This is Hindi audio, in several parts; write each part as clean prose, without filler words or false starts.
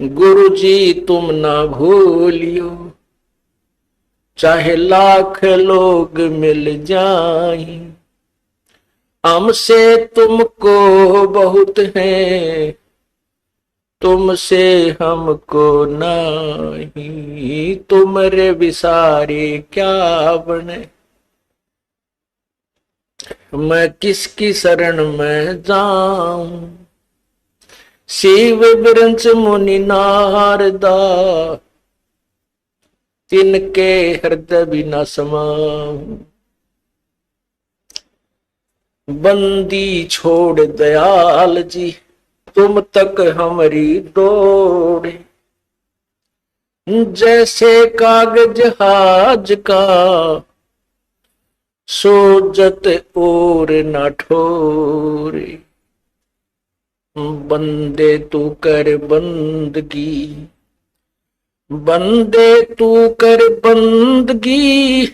गुरु जी तुम ना भूलियो, चाहे लाख लोग मिल जाएं, हमसे तुमको बहुत है, तुमसे हमको नहीं, तुमरे विसारे क्या बने, मैं किसकी शरण में जाऊं, शिव विरंच मुनि नारदा, तिनके हृदय बिना समाऊं, बंदी छोड़ दयाल जी, तुम तक हमारी दौड़, जैसे कागज हाज का, सोजत और न ठोरे, बंदे तू कर बंदगी, बंदे तू कर बंदगी,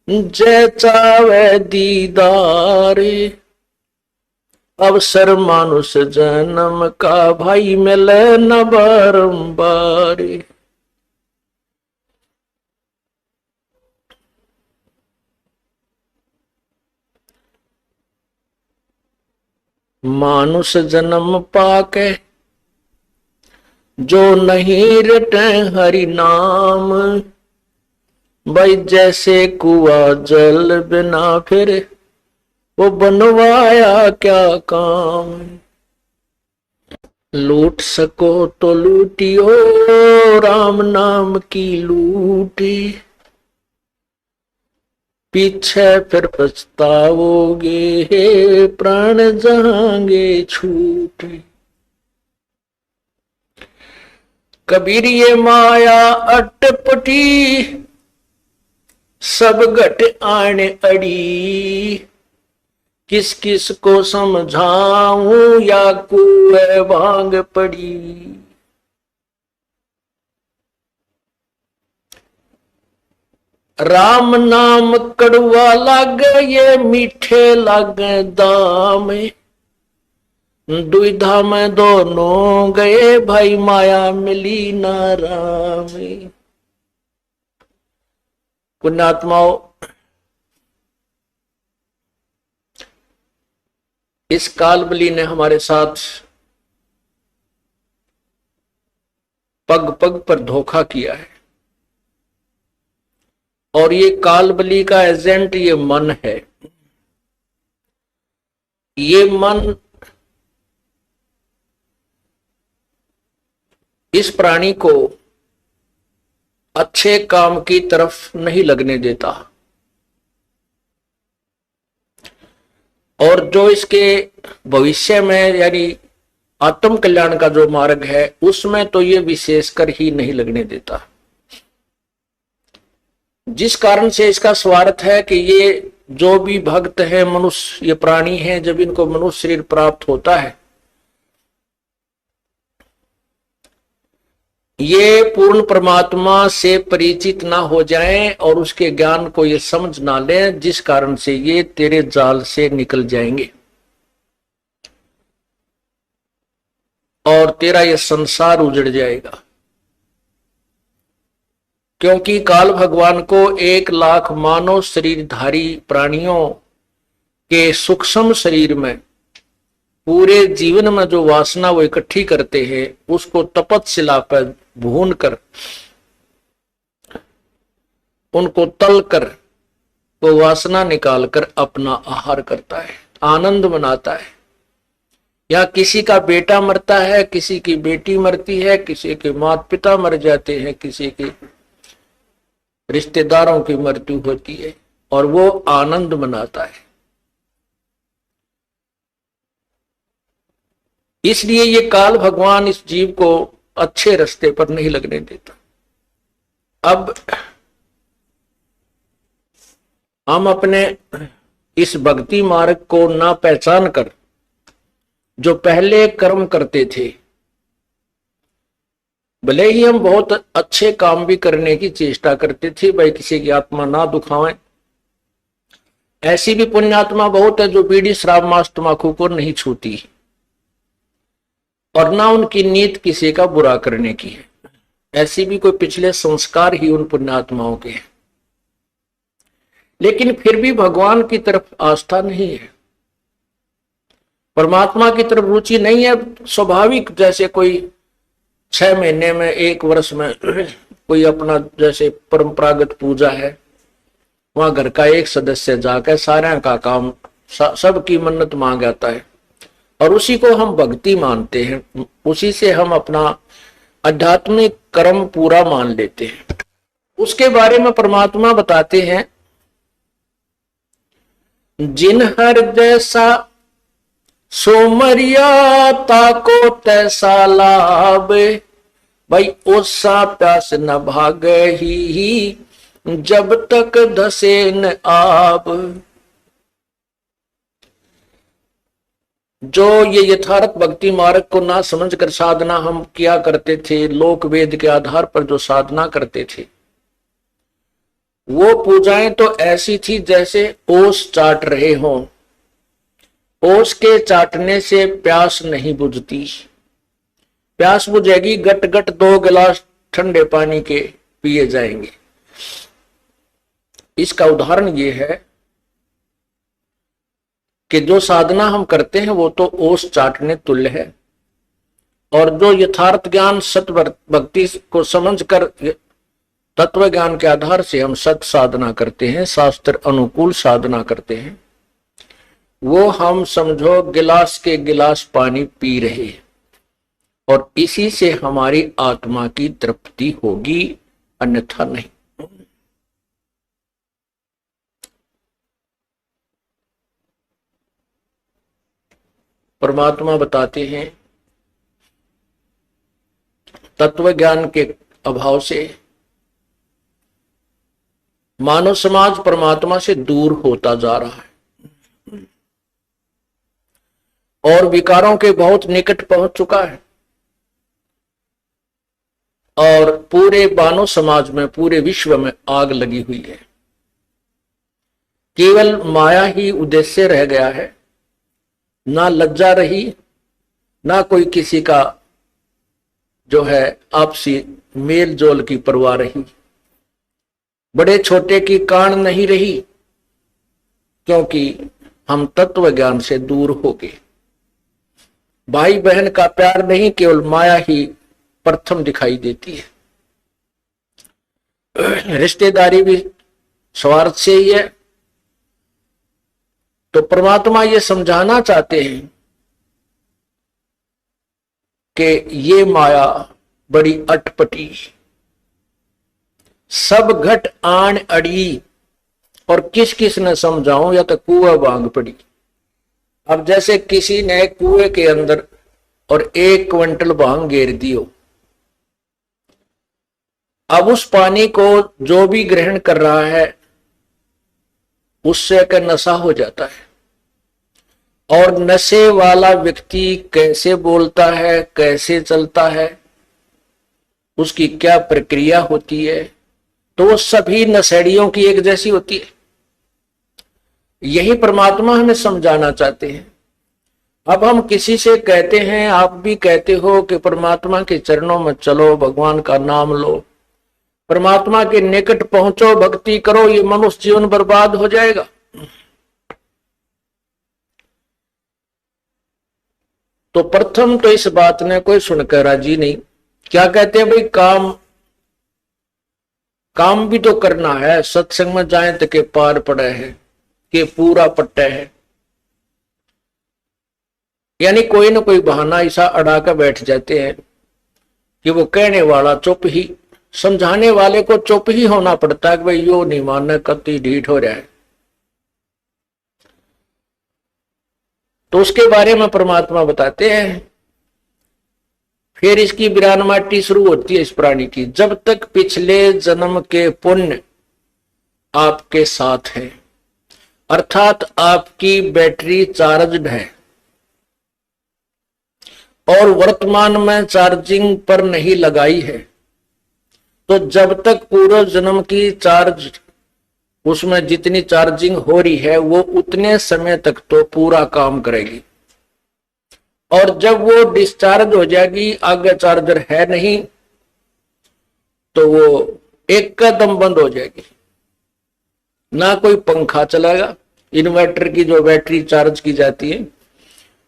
जय चावे दीदार, अवसर मानुष जन्म का भाई मिले न बारंबार, मानुष जन्म पाके जो नहीं रटे हरि नाम, भाई जैसे कुआ जल बिना फिर वो बनवाया क्या काम, लूट सको तो लूटियो राम नाम की लूटी, पीछे फिर पछताओगे हे प्राण जाएंगे छूटे, कबीर ये माया अटपटी, सब घट आने अड़ी, किस किस को समझाऊं या कुएं भांग पड़ी, राम नाम कड़वा लागे ये मीठे लागे दाम, दुविधा में दोनों गए भाई माया मिली ना राम। पुण्यात्माओं, इस कालबली ने हमारे साथ पग पग पर धोखा किया है, और ये कालबली का एजेंट ये मन है। ये मन इस प्राणी को अच्छे काम की तरफ नहीं लगने देता, और जो इसके भविष्य में यानी आत्म कल्याण का जो मार्ग है उसमें तो ये विशेषकर ही नहीं लगने देता, जिस कारण से इसका स्वार्थ है कि ये जो भी भक्त है, मनुष्य ये प्राणी है, जब इनको मनुष्य शरीर प्राप्त होता है ये पूर्ण परमात्मा से परिचित ना हो जाएं और उसके ज्ञान को ये समझ ना लें, जिस कारण से ये तेरे जाल से निकल जाएंगे और तेरा ये संसार उजड़ जाएगा। क्योंकि काल भगवान को 1,00,000 मानव शरीरधारी प्राणियों के सूक्ष्म शरीर में पूरे जीवन में जो वासना वो इकट्ठी करते हैं उसको तपस्या पर भून कर उनको तल कर वो वासना निकाल कर अपना आहार करता है, आनंद मनाता है। या किसी का बेटा मरता है, किसी की बेटी मरती है, किसी के माता पिता मर जाते हैं, किसी के रिश्तेदारों की मृत्यु होती है और वो आनंद मनाता है। इसलिए ये काल भगवान इस जीव को अच्छे रास्ते पर नहीं लगने देता। अब हम अपने इस भक्ति मार्ग को ना पहचान कर जो पहले कर्म करते थे, भले ही हम बहुत अच्छे काम भी करने की चेष्टा करते थे, भाई किसी की आत्मा ना दुखावें, ऐसी भी पुण्यात्मा बहुत है जो बीड़ी शराब मांस तंबाकू को नहीं छूती, और ना उनकी नीयत किसी का बुरा करने की है। ऐसी भी कोई पिछले संस्कार ही उन पुण्यात्माओं के हैं, लेकिन फिर भी भगवान की तरफ आस्था नहीं है, परमात्मा की तरफ रुचि नहीं है। स्वाभाविक जैसे कोई 6 महीने में 1 वर्ष में कोई अपना जैसे परंपरागत पूजा है, वहां घर का एक सदस्य जाकर सारे का काम सबकी मन्नत मांग आता है और उसी को हम भक्ति मानते हैं, उसी से हम अपना आध्यात्मिक कर्म पूरा मान लेते हैं। उसके बारे में परमात्मा बताते हैं, जिन हृदय सा सोमरिया को तैसा लाभ, भाई ओसा प्यास न भागे ही जब तक धसे न आब। जो ये यथार्थ भक्ति मार्ग को ना समझकर साधना हम किया करते थे, लोक वेद के आधार पर जो साधना करते थे, वो पूजाएं तो ऐसी थी जैसे ओस चाट रहे हों। ओस के चाटने से प्यास नहीं बुझती, प्यास बुझेगी गट गट 2 गिलास ठंडे पानी के पिए जाएंगे। इसका उदाहरण ये है कि जो साधना हम करते हैं वो तो ओस चाटने तुल्य है, और जो यथार्थ ज्ञान सत भक्ति को समझकर तत्व ज्ञान के आधार से हम सत साधना करते हैं, शास्त्र अनुकूल साधना करते हैं, वो हम समझो गिलास के गिलास पानी पी रहे हैं और इसी से हमारी आत्मा की तृप्ति होगी, अन्यथा नहीं। परमात्मा बताते हैं, तत्व ज्ञान के अभाव से मानव समाज परमात्मा से दूर होता जा रहा है और विकारों के बहुत निकट पहुंच चुका है, और पूरे मानव समाज में, पूरे विश्व में आग लगी हुई है। केवल माया ही उद्देश्य रह गया है, ना लज्जा रही, ना कोई किसी का जो है आपसी मेल जोल की परवाह रही, बड़े छोटे की कान नहीं रही, क्योंकि हम तत्व ज्ञान से दूर हो गए। भाई बहन का प्यार नहीं, केवल माया ही प्रथम दिखाई देती है। रिश्तेदारी भी स्वार्थ से ही है। तो परमात्मा ये समझाना चाहते हैं कि ये माया बड़ी अटपटी, सब घट आन अड़ी, और किस किस ने समझाऊं, या तो कुआं बांग पड़ी। अब जैसे किसी ने कुएं के अंदर और 1 क्विंटल भांग घेर दियो, अब उस पानी को जो भी ग्रहण कर रहा है उससे का नशा हो जाता है। और नशे वाला व्यक्ति कैसे बोलता है, कैसे चलता है, उसकी क्या प्रक्रिया होती है, तो वो सभी नशेड़ियों की एक जैसी होती है। यही परमात्मा हमें समझाना चाहते हैं। अब हम किसी से कहते हैं, आप भी कहते हो कि परमात्मा के चरणों में चलो, भगवान का नाम लो, परमात्मा के निकट पहुंचो, भक्ति करो, ये मनुष्य जीवन बर्बाद हो जाएगा। तो प्रथम तो इस बात ने कोई सुनकर राजी नहीं। क्या कहते हैं, भाई काम भी तो करना है, सत्संग में जाए तो के पार पड़े है, के पूरा पट्टे है। यानी कोई ना कोई बहाना ऐसा अड़ा कर बैठ जाते हैं कि वो कहने वाला चुप ही, समझाने वाले को चुप ही होना पड़ता है कि भाई यो नहीं मानना, कति ढीठ हो रहा है। तो उसके बारे में परमात्मा बताते हैं, फिर इसकी विरानमाटी शुरू होती है इस प्राणी की। जब तक पिछले जन्म के पुण्य आपके साथ है, अर्थात आपकी बैटरी चार्जड है और वर्तमान में चार्जिंग पर नहीं लगाई है, तो जब तक पूर्व जन्म की चार्ज, उसमें जितनी चार्जिंग हो रही है वो उतने समय तक तो पूरा काम करेगी। और जब वो डिस्चार्ज हो जाएगी, आगे चार्जर है नहीं, तो वो एक कदम बंद हो जाएगी, ना कोई पंखा चलेगा। इन्वर्टर की जो बैटरी चार्ज की जाती है,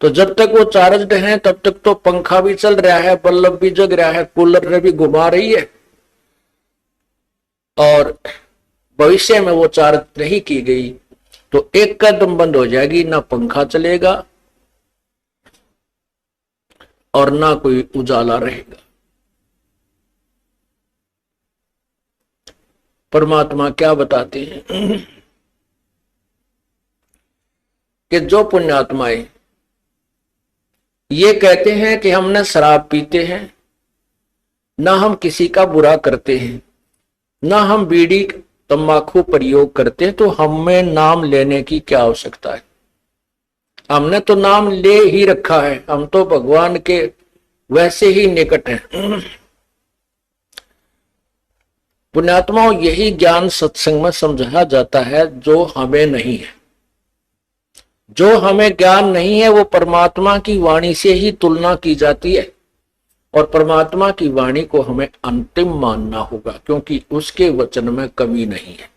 तो जब तक वो चार्ज है तब तक तो पंखा भी चल रहा है, बल्ब भी जग रहा है, कूलर ने भी घुमा रही है। और भविष्य में वो चार्ज नहीं की गई तो एक कदम बंद हो जाएगी, ना पंखा चलेगा और ना कोई उजाला रहेगा। परमात्मा क्या बताते हैं कि जो पुण्यात्माएं ये कहते हैं कि हम न शराब पीते हैं, ना हम किसी का बुरा करते हैं, ना हम बीड़ी तंबाकू प्रयोग करते हैं, तो हमें नाम लेने की क्या आवश्यकता है? हमने तो नाम ले ही रखा है, हम तो भगवान के वैसे ही निकट हैं। पुण्यात्माओं, यही ज्ञान सत्संग में समझाया जाता है जो हमें नहीं है। जो हमें ज्ञान नहीं है वो परमात्मा की वाणी से ही तुलना की जाती है, और परमात्मा की वाणी को हमें अंतिम मानना होगा, क्योंकि उसके वचन में कमी नहीं है।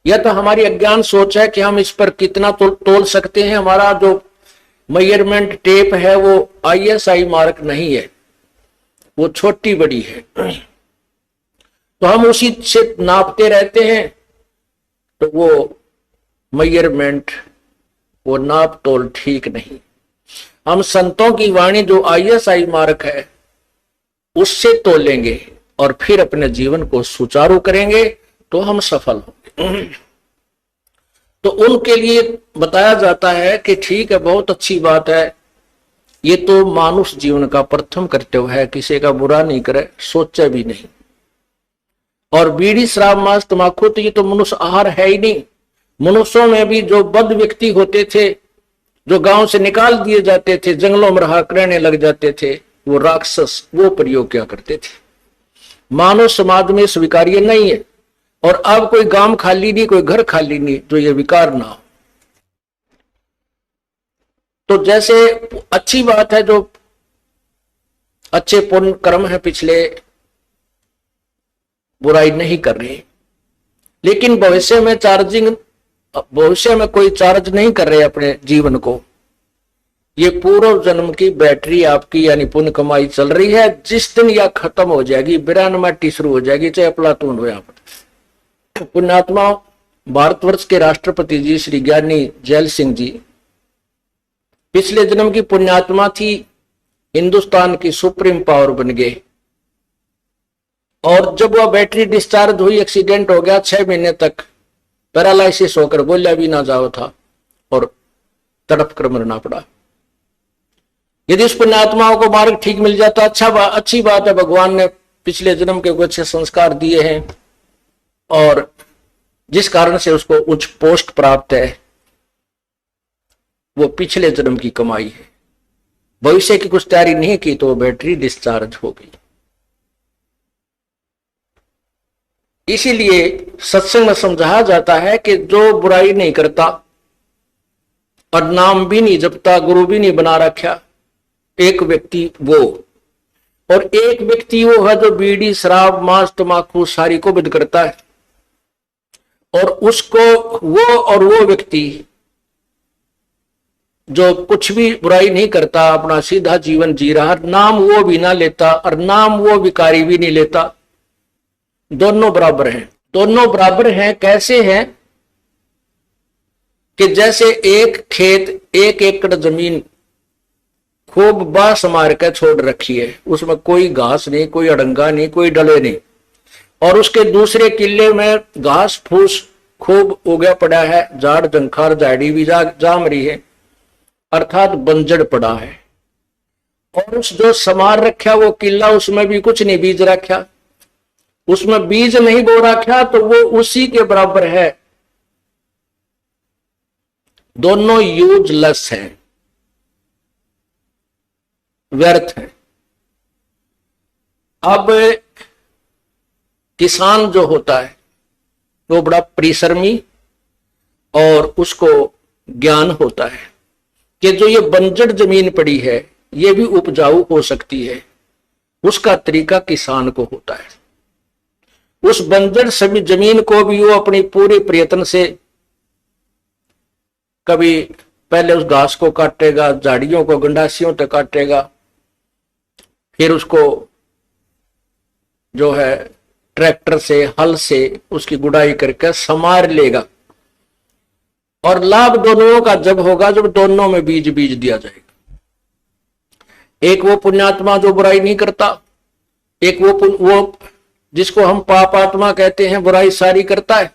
यह तो हमारी अज्ञान सोच है कि हम इस पर कितना तोल सकते हैं। हमारा जो मेजरमेंट टेप है वो ISI मार्क नहीं है, वो छोटी बड़ी है, तो हम उसी से नापते रहते हैं। तो वो मेजरमेंट, वो नाप तोल ठीक नहीं। हम संतों की वाणी जो ISI मार्क है उससे तोलेंगे और फिर अपने जीवन को सुचारू करेंगे, तो हम सफल होंगे। तो उनके लिए बताया जाता है कि ठीक है, बहुत अच्छी बात है, ये तो मानुष जीवन का प्रथम कर्तव्य है, किसी का बुरा नहीं करे, सोचे भी नहीं। और बीड़ी शराब मांस तंबाकू तो ये तो मनुष्य आहार है ही नहीं। मनुष्यों में भी जो बद्ध व्यक्ति होते थे, जो गांव से निकाल दिए जाते थे, जंगलों में रहा रहने लग जाते थे, वो राक्षस वो प्रयोग क्या करते थे। मानव समाज में स्वीकार्य नहीं है। और अब कोई गांव खाली नहीं, कोई घर खाली नहीं जो ये विकार ना हो। तो जैसे अच्छी बात है, जो अच्छे पुण्य कर्म है पिछले, बुराई नहीं कर रहे, लेकिन भविष्य में कोई चार्ज नहीं कर रहे अपने जीवन को। ये पूर्व जन्म की बैटरी आपकी यानी पुण्य कमाई चल रही है, जिस दिन यह खत्म हो जाएगी, विरानमाटी शुरू हो जाएगी, चाहे अफलातून हो। यहाँ पर पुण्यात्मा भारतवर्ष के राष्ट्रपति जी श्री ज्ञानी जैल सिंह जी पिछले जन्म की पुण्यात्मा थी, हिंदुस्तान की सुप्रीम पावर बन गए। और जब वह बैटरी डिस्चार्ज हुई, एक्सीडेंट हो गया, 6 महीने तक पैरालाइसिस होकर बोला भी ना जाओ था और तड़प कर मरना पड़ा। यदि उस पुण्यात्माओं को मार्ग ठीक मिल जाता, अच्छी बात है, भगवान ने पिछले जन्म के कुछ अच्छे संस्कार दिए हैं और जिस कारण से उसको उच्च पोस्ट प्राप्त है, वो पिछले जन्म की कमाई है। भविष्य की कुछ तैयारी नहीं की तो वो बैटरी डिस्चार्ज हो गई। इसीलिए सत्संग में समझाया जाता है कि जो बुराई नहीं करता और नाम भी नहीं जपता, गुरु भी नहीं बना रखा, एक व्यक्ति वो, और एक व्यक्ति वो है जो बीड़ी शराब मांस तंबाकू सारी को बंद करता है। और उसको वो व्यक्ति जो कुछ भी बुराई नहीं करता, अपना सीधा जीवन जी रहा, नाम वो भी ना लेता और नाम वो भिखारी भी नहीं लेता, दोनों बराबर हैं। दोनों बराबर हैं कैसे हैं कि जैसे एक खेत 1 एकड़ जमीन खूब बांस मार कर छोड़ रखी है, उसमें कोई घास नहीं, कोई अड़ंगा नहीं, कोई डले नहीं, और उसके दूसरे किले में घास फूस खूब उगा पड़ा है, झाड़ जंखार झाड़ी भी जाम रही है, अर्थात बंजर पड़ा है। और उस जो समार रखा वो किला, उसमें भी कुछ नहीं बीज रखा, उसमें बीज नहीं बो रखा, तो वो उसी के बराबर है। दोनों यूजलेस हैं, व्यर्थ है। अब किसान जो होता है वो बड़ा परिश्रमी और उसको ज्ञान होता है कि जो ये बंजर जमीन पड़ी है ये भी उपजाऊ हो सकती है, उसका तरीका किसान को होता है। उस बंजर सभी जमीन को भी वो अपनी पूरे प्रयत्न से कभी पहले उस घास को काटेगा, झाड़ियों को गंडासियों तक काटेगा, फिर उसको जो है ट्रैक्टर से, हल से उसकी गुड़ाई करके संवार लेगा। और लाभ दोनों का जब होगा जब दोनों में बीज बीज दिया जाएगा। एक वो पुण्यात्मा जो बुराई नहीं करता, एक वो जिसको हम पापात्मा कहते हैं, बुराई सारी करता है।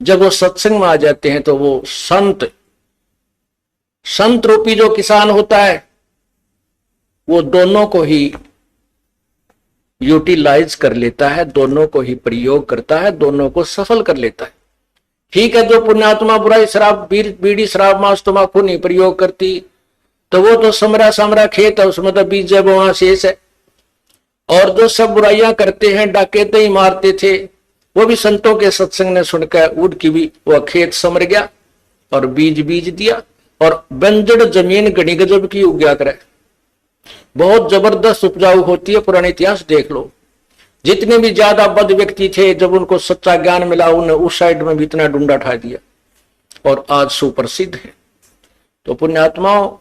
जब वो सत्संग में आ जाते हैं तो वो संत रूपी जो किसान होता है वो दोनों को ही यूटिलाइज कर लेता है, दोनों को ही प्रयोग करता है, दोनों को सफल कर लेता है। ठीक है, जो पुण्यात्मा बुराई, शराब, बीड़ी, शराब, मांस, तंबाकू नहीं प्रयोग करती तो वो तो समरा खेत है, उसमें तो बीज जब वहां शेष है। और जो सब बुराइयां करते हैं, डाकैते ही मारते थे, वो भी संतों के सत्संग ने सुनकर उनकी भी वह खेत समर गया और बीज बीज दिया। और बंजर जमीन घनी गजब की उग्या करे, बहुत जबरदस्त उपजाऊ होती है। पुराने इतिहास देख लो, जितने भी ज्यादा बद व्यक्ति थे, जब उनको सच्चा ज्ञान मिला उन्हें उस साइड में भी इतना डूंडा ठा दिया और आज सुप्रसिद्ध है। तो पुण्यात्माओं,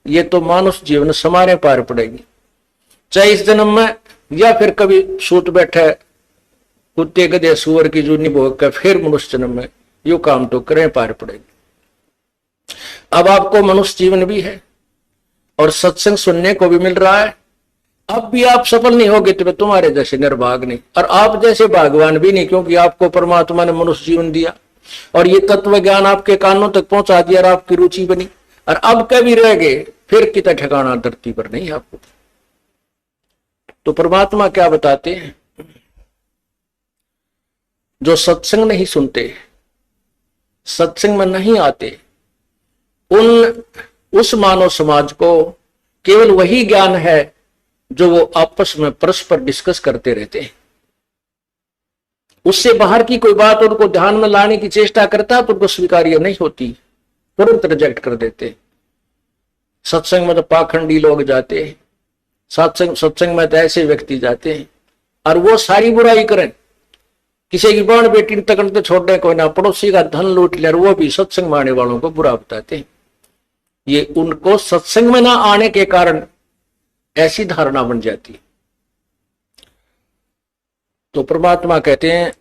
ये तो मानुष जीवन समारे पार पड़ेगी, चाहे इस जन्म में या फिर कभी सूत बैठे कुत्ते गधे सुअर की जूनी भोग कर फिर मनुष्य जन्म में, यो काम तो करें पार पड़ेगी। अब आपको मनुष्य जीवन भी है और सत्संग सुनने को भी मिल रहा है। अब भी आप सफल नहीं होगे तो तुम्हारे जैसे निर्भाग नहीं, और आप जैसे भागवान भी नहीं, क्योंकि आपको परमात्मा ने मनुष्य जीवन दिया और ये तत्व ज्ञान आपके कानों तक पहुंचा दिया और आपकी रुचि बनी। और अब कभी रह गए फिर कितना ठिकाना धरती पर नहीं आपको। तो परमात्मा क्या बताते हैं, जो सत्संग नहीं सुनते, सत्संग में नहीं आते, उस मानव समाज को केवल वही ज्ञान है जो वो आपस में परस्पर डिस्कस करते रहते हैं। उससे बाहर की कोई बात उनको ध्यान में लाने की चेष्टा करता तो उनको स्वीकार्य नहीं होती, तुरंत रिजेक्ट कर देते। सत्संग में तो पाखंडी लोग जाते हैं, सत्संग में तो ऐसे व्यक्ति जाते हैं और वो सारी बुराई करें, किसी की बहन बेटी तक तो छोड़ने को ना, पड़ोसी का धन लूट ले, वो भी सत्संग में आने वालों को बुरा बताते हैं। ये उनको सत्संग में ना आने के कारण ऐसी धारणा बन जाती है। तो परमात्मा कहते हैं,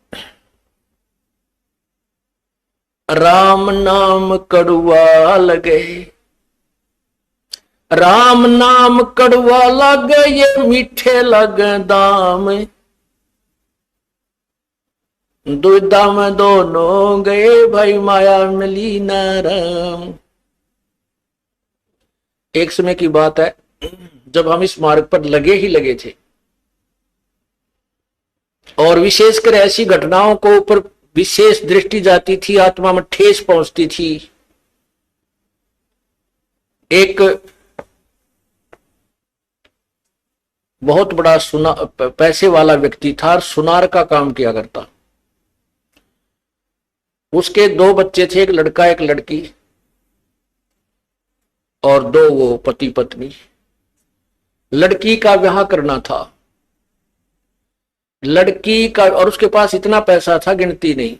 राम नाम कड़ुआ लगे, राम नाम कड़ुआ लगे, ये मीठे लगे दाम, दुविधा में दोनों गए, भाई माया मिली ना राम। एक समय की बात है, जब हम इस मार्ग पर लगे ही लगे थे और विशेषकर ऐसी घटनाओं को ऊपर विशेष दृष्टि जाती थी, आत्मा में ठेस पहुंचती थी। एक बहुत बड़ा पैसे वाला व्यक्ति था, सुनार का काम किया करता। उसके 2 बच्चे थे, एक लड़का एक लड़की, और 2 वो पति पत्नी। लड़की का ब्याह करना था, लड़की का, और उसके पास इतना पैसा था गिनती नहीं।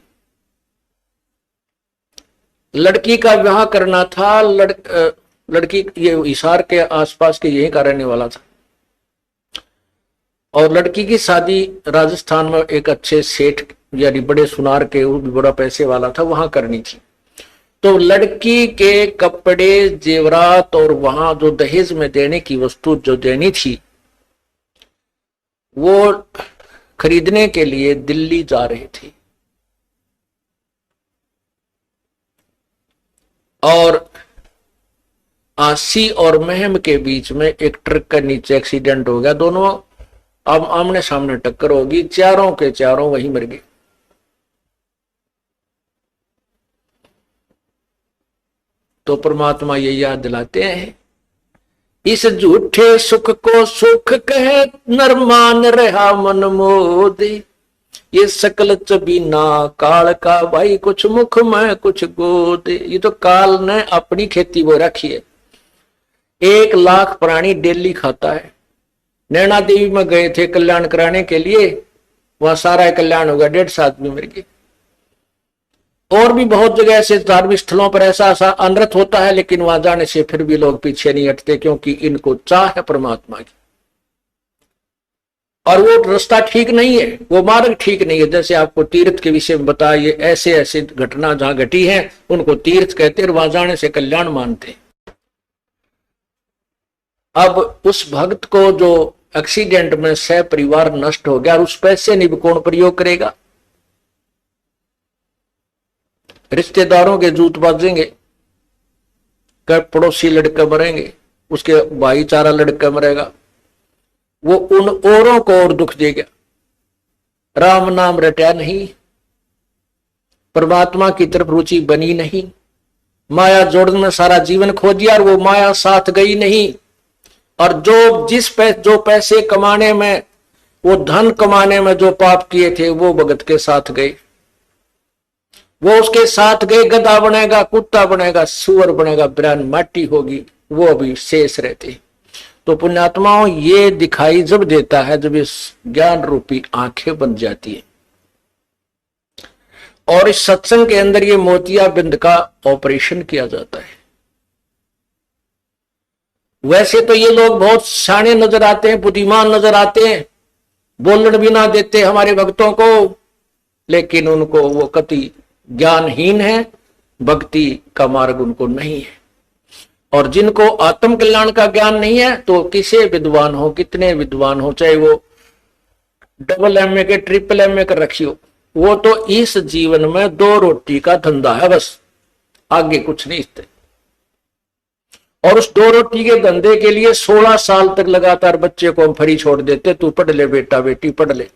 लड़की का ब्याह करना था, लड़की ये हिसार के आसपास के यहीं का रहने वाला था, और लड़की की शादी राजस्थान में एक अच्छे सेठ यानी बड़े सुनार के, वो भी बड़ा पैसे वाला था, वहां करनी थी। तो लड़की के कपड़े, जेवरात और वहां जो दहेज में देने की वस्तु जो देनी थी वो खरीदने के लिए दिल्ली जा रहे थे। और आसी और महम के बीच में एक ट्रक के नीचे एक्सीडेंट हो गया, दोनों अब आमने सामने टक्कर होगी, चारों के चारों वहीं मर गए। तो परमात्मा ये याद दिलाते हैं, इस झूठे सुख को सुख कहे, नर मान रहा मन मोदे, ये सकल चबीना काल का, भाई कुछ मुख में कुछ गोदे। ये तो काल ने अपनी खेती वो रखी है। 1,00,000 प्राणी डेली खाता है। नैना देवी में गए थे कल्याण कराने के लिए, वहां सारा कल्याण होगा, 150 आदमी मर गए। और भी बहुत जगह ऐसे धार्मिक स्थलों पर ऐसा ऐसा अनर्थ होता है, लेकिन वहां जाने से फिर भी लोग पीछे नहीं हटते, क्योंकि इनको चाह है परमात्मा की। और वो रास्ता ठीक नहीं है, वो मार्ग ठीक नहीं है। जैसे आपको तीर्थ के विषय में बताइए, ऐसे ऐसे घटना जहां घटी है उनको तीर्थ कहते हैं, वहां जाने से कल्याण मानते हैं। अब उस भक्त को जो एक्सीडेंट में सह परिवार नष्ट हो गया, और उस पैसे नहीं कौन प्रयोग करेगा? रिश्तेदारों के जूत बाजेंगे, पड़ोसी लड़के मरेंगे, उसके भाईचारा लड़का मरेगा, वो उन औरों को और दुख देगा। राम नाम रटा नहीं, परमात्मा की तरफ रुचि बनी नहीं, माया जोड़ने में सारा जीवन खो दिया और वो माया साथ गई नहीं। और जो पैसे कमाने में, वो धन कमाने में जो पाप किए थे, वो भगत के साथ गए, वो उसके साथ गए। गधा बनेगा, कुत्ता बनेगा, सुअर बनेगा, बिरान माटी होगी, वो अभी शेष रहते। तो पुण्यात्माओं, ये दिखाई जब देता है जब इस ज्ञान रूपी आंखें बन जाती है। और इस सत्संग के अंदर ये मोतियाबिंद का ऑपरेशन किया जाता है। वैसे तो ये लोग बहुत शाणे नजर आते हैं, बुद्धिमान नजर आते हैं, बोलने भी ना देते हमारे भक्तों को, लेकिन उनको वो कति ज्ञानहीन है, भक्ति का मार्ग उनको नहीं है। और जिनको आत्म कल्याण का ज्ञान नहीं है, तो किसे विद्वान हो, कितने विद्वान हो, चाहे वो डबल MA के ट्रिपल MA कर रखी हो, वो तो इस जीवन में 2 रोटी का धंधा है बस, आगे कुछ नहीं इससे। और उस 2 रोटी के धंधे के लिए 16 साल तक लगातार बच्चे को हम फ्री छोड़ देते, तू पढ़ ले बेटा, बेटी पढ़ ले।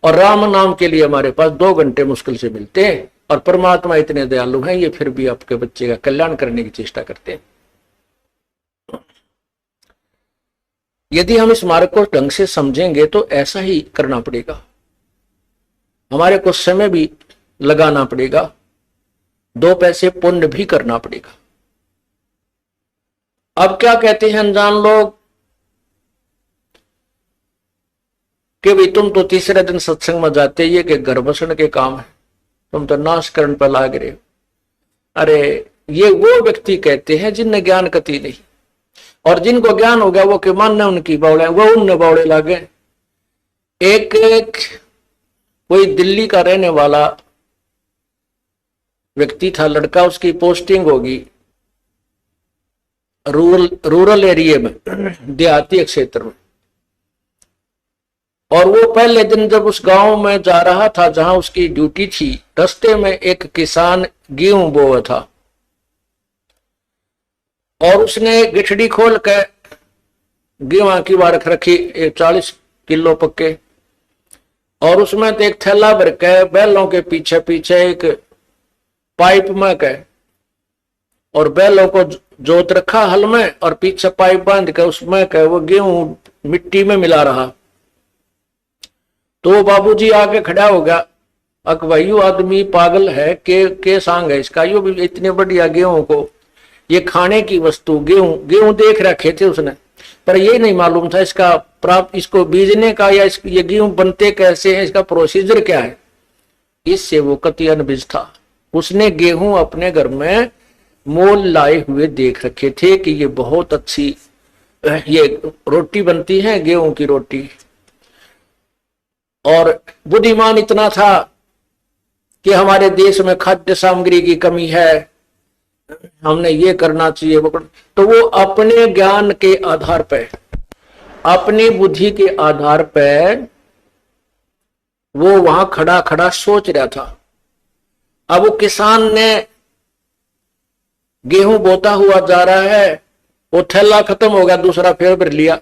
और राम नाम के लिए हमारे पास 2 घंटे मुश्किल से मिलते हैं, और परमात्मा इतने दयालु हैं, ये फिर भी आपके बच्चे का कल्याण करने की चेष्टा करते हैं। यदि हम इस मार्ग को ढंग से समझेंगे तो ऐसा ही करना पड़ेगा, हमारे को समय भी लगाना पड़ेगा, 2 पैसे पुण्य भी करना पड़ेगा। अब क्या कहते हैं अनजान लोग कि भाई तुम तो तीसरे दिन सत्संग में जाते, ये कि घर बसण के काम है, तुम तो नाश करण पर लाग रहे हो। अरे ये वो व्यक्ति कहते हैं जिनने ज्ञान कति नहीं, और जिनको ज्ञान हो गया वो के मानने उनकी बौड़े, वो उनने बौड़े लागे। एक कोई दिल्ली का रहने वाला व्यक्ति था, लड़का, उसकी पोस्टिंग होगी रूरल एरिया में, देहाती क्षेत्र में। और वो पहले दिन जब उस गांव में जा रहा था जहां उसकी ड्यूटी थी, रास्ते में एक किसान गेहूं बोया था, और उसने गिठड़ी खोल के गेहूं की बारख रखी, 40 किलो पक्के, और उसमें तो एक थैला भर के बैलों के पीछे पीछे एक पाइप में के, और बैलों को जोत रखा हल में, और पीछे पाइप बांध के उसमें के वो गेहूं मिट्टी में मिला रहा। तो वो बाबूजी आके खड़ा हो गया, अक भाई यू आदमी पागल है के सांग है इसका, यो भी इतने बढ़िया गेहूं को, ये खाने की वस्तु गेहूं देख रखे थे उसने, पर ये नहीं मालूम था इसका प्राप्त, इसको बीजने का या ये गेहूं बनते कैसे हैं, इसका प्रोसीजर क्या है। इससे वो कति अनभिज था। उसने गेहूं अपने घर में मोल लाए हुए देख रखे थे कि ये बहुत अच्छी ये रोटी बनती है, गेहूं की रोटी। और बुद्धिमान इतना था कि हमारे देश में खाद्य सामग्री की कमी है, हमने ये करना चाहिए वो करना। तो वो अपने ज्ञान के आधार पर, अपनी बुद्धि के आधार पर वो वहां खड़ा खड़ा सोच रहा था। अब वो किसान ने गेहूं बोता हुआ जा रहा है, वो थैला खत्म हो गया, दूसरा फिर भर लिया